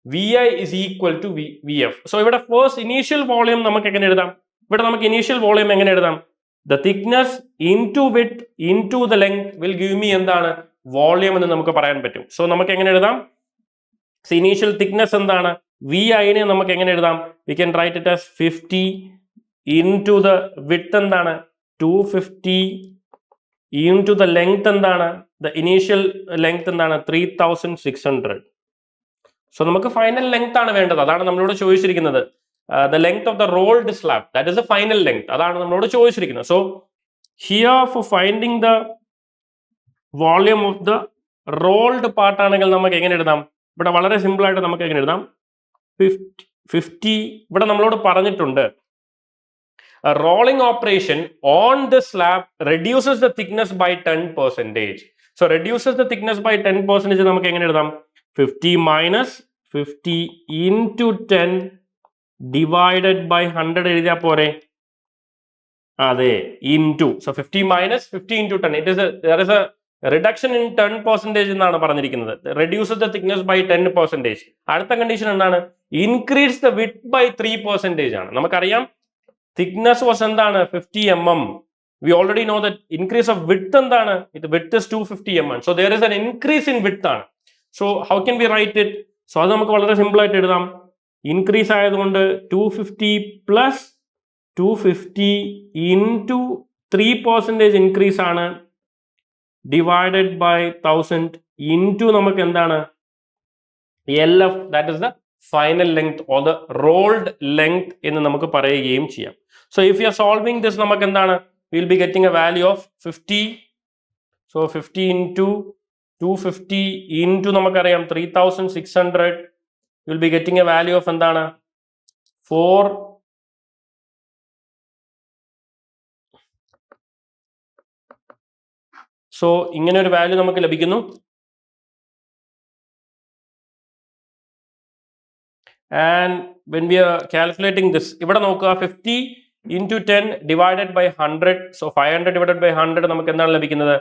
V I is equal to V F. So ഇവിടെ ഫസ്റ്റ് ഇനീഷ്യൽ വോളിയം നമുക്ക് എങ്ങനെ എഴുതാം, ഇവിടെ നമുക്ക് ഇനീഷ്യൽ വോളിയം എങ്ങനെ എഴുതാം, the thickness into width into the length will give me എന്താണ് വോളിയം എന്ന് നമുക്ക് പറയാൻ പറ്റും. സോ നമുക്ക് എങ്ങനെ എഴുതാം, ഇനീഷ്യൽ തിക്നെസ് എന്താണ് വി ഐനെ നമുക്ക് എങ്ങനെ എഴുതാം, V can write it as 50 into the width എന്താണ് 250 into the length എന്താണ് the initial length എന്താണ് 3600. സോ നമുക്ക് ഫൈനൽ ലെങ്ത് ആണ് വേണ്ടത്, അതാണ് നമ്മളോട് ചോദിച്ചിരിക്കുന്നത്. The length of the rolled slab, that is the final length, അതാണ് നമ്മളോട് ചോദിച്ചിരിക്കുന്നത്. So here for finding the volume of the rolled part ആണെങ്കിൽ നമുക്ക് എങ്ങനെ എഴുതാം, ഇവിടെ വളരെ സിമ്പിൾ ആയിട്ട് നമുക്ക് എങ്ങനെ എഴുതാം 50. ഇവിടെ നമ്മളോട് പറഞ്ഞിട്ടുണ്ട് rolling operation on the slab reduces the thickness by 10%. So reduces the thickness by 10% നമുക്ക് എങ്ങനെ എഴുതാം 50 മൈനസ് 50 into 10 divided by 100 എഴുതിയാൽ പോരെ, അതെ, into. So 50 minus 50 into 10, there is a reduction in 10% എന്നാണ് പറഞ്ഞിരിക്കുന്നത്. Reduces the thickness by 10%. അടുത്ത കണ്ടീഷൻ എന്താണ്, increase the width by 3% ആണ്. നമുക്കറിയാം thickness was എന്താണ് 50 mm. We already know that increase of width എന്താണ്, width is 250 mm. So there is an increase in width ആണ്. So how can we write it? So അത് നമുക്ക് വളരെ സിമ്പിൾ ആയിട്ട് എഴുതാം. ഇൻക്രീസ് ആയതുകൊണ്ട് 250 പ്ലസ് 250 ഇൻറ്റു 3% ഇൻക്രീസ് ആണ് ഡിവൈഡഡ് ബൈ 1000 ഇൻറ്റു നമുക്ക് എന്താണ് LF, that is the final length or the rolled length എന്ന് നമുക്ക് പറയുകയും ചെയ്യാം. So if you are solving this, നമുക്ക് എന്താണ്, we will be getting a value of 50. So 50 into 250 into നമുക്കറിയാം 3600, you will be getting a value of എന്താണ് 4. So ഇങ്ങനെ ഒരു വാല്യൂ നമുക്ക് ലഭിക്കുന്നു. And when we are calculating this, ഇവിടെ നോക്കുക 50 into 10 divided by 100. So 500 divided by 100 നമുക്ക് എന്താണ് ലഭിക്കുന്നത്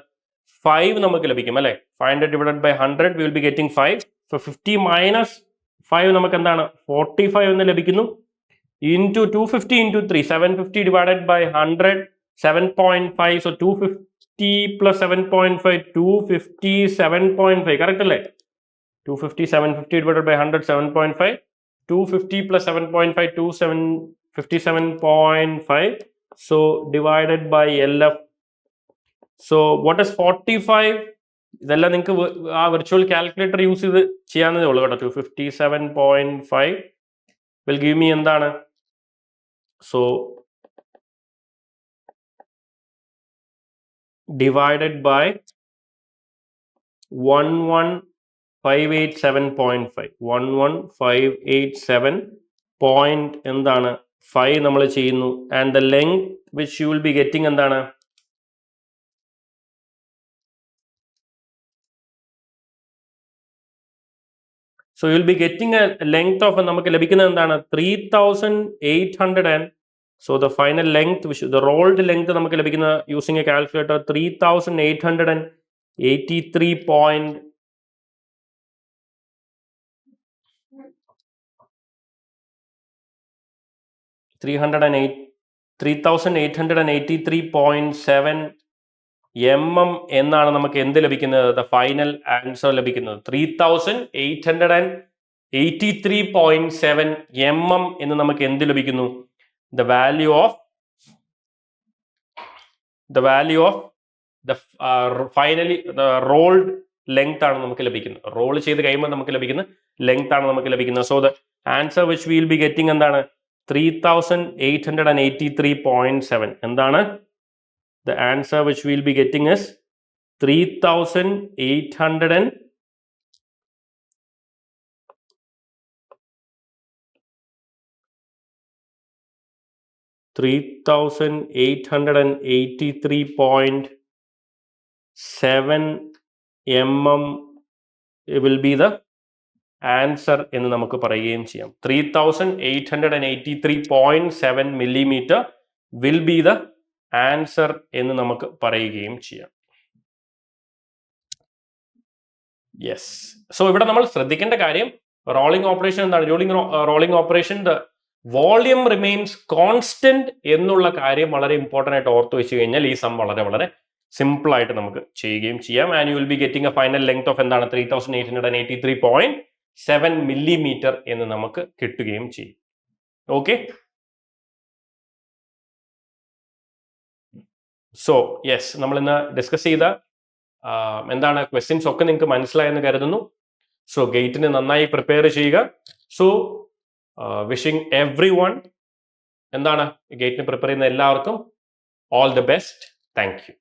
5 നമുക്ക് ലഭിക്കും അല്ലെ. 500 divided by 100 we will be getting 5. So 50 minus 5 നമുക്ക് എന്താണ് 45 എന്ന് ലഭിക്കുന്നു. Into 250 into 3, 750 divided by 100, 7.5. So 250 plus 7.5, 257.5, correct അല്ലേ? 250, 750 divided by 100, 7.5. 250 plus 7.5, 257.5. So divided by LF. So what is 45? ഇതെല്ലാം നിങ്ങൾക്ക് ആ വിർച്വൽ കാൽക്കുലേറ്റർ യൂസ് ചെയ്ത് ചെയ്യാവുന്നതേ ഉള്ളൂ കേട്ടോ. 257.5 will give me എന്താണ്, so divided by 11587.5, 11587 point എന്താണ് 5 നമ്മൾ ചെയ്യുന്നു. and the length which you will be getting എന്താണ്, so you will be getting a length of നമുക്ക് ലഭിക്കുന്നത് എന്താണ് 3800. and so the final length, which the rolled length നമുക്ക് ലഭിക്കുന്ന using a calculator 3883 point 3883.7 mm എന്നാണ് നമുക്ക് എന്ത് ലഭിക്കുന്നത്, the final answer ലഭിക്കുന്നത് 3883.7 mm എന്ന് നമുക്ക് എന്ത് ലഭിക്കുന്നു, the value of the finally the rolled length ആണ് നമുക്ക് ലഭിക്കുന്നത്. റോൾ ചെയ്ത് കഴിയുമ്പോൾ നമുക്ക് ലഭിക്കുന്ന ലെങ്ത് ആണ് നമുക്ക് ലഭിക്കുന്നത്. so the answer which we will be getting എന്താണ് 3883.7 എന്താണ്, the answer which we will be getting is 3883.7 mm will be the answer എന്ന് നമുക്ക് പറയുകയും ചെയ്യാം. 3883.7 millimeter will be the answer എന്ന് നമുക്ക് പറയുകയും ചെയ്യാം. യെസ്. സോ ഇവിടെ നമ്മൾ ശ്രദ്ധിക്കേണ്ട കാര്യം, റോളിംഗ് ഓപ്പറേഷൻ എന്താണ്, rolling operation the volume remains constant എന്നുള്ള കാര്യം വളരെ ഇമ്പോർട്ടൻ്റ് ആയിട്ട് ഓർത്ത് വെച്ച് കഴിഞ്ഞാൽ ഈ സം വളരെ വളരെ സിമ്പിൾ ആയിട്ട് നമുക്ക് ചെയ്യുകയും ചെയ്യാം. And you will be getting A final length of എന്താണ് 3883.7 millimeter എന്ന് നമുക്ക് കിട്ടുകയും ചെയ്യും. ഓക്കെ. സോ യെസ്, നമ്മൾ ഇന്ന് ഡിസ്കസ് ചെയ്ത എന്താണ് ക്വസ്റ്റ്യൻസ് ഒക്കെ നിങ്ങൾക്ക് മനസ്സിലായെന്ന് കരുതുന്നു. സോ ഗേറ്റിന് നന്നായി പ്രിപ്പയർ ചെയ്യുക. സോ വിഷിംഗ് എവ്രി വൺ എന്താണ് ഗേറ്റിന് പ്രിപ്പയർ ചെയ്യുന്ന എല്ലാവർക്കും all the best. Thank you.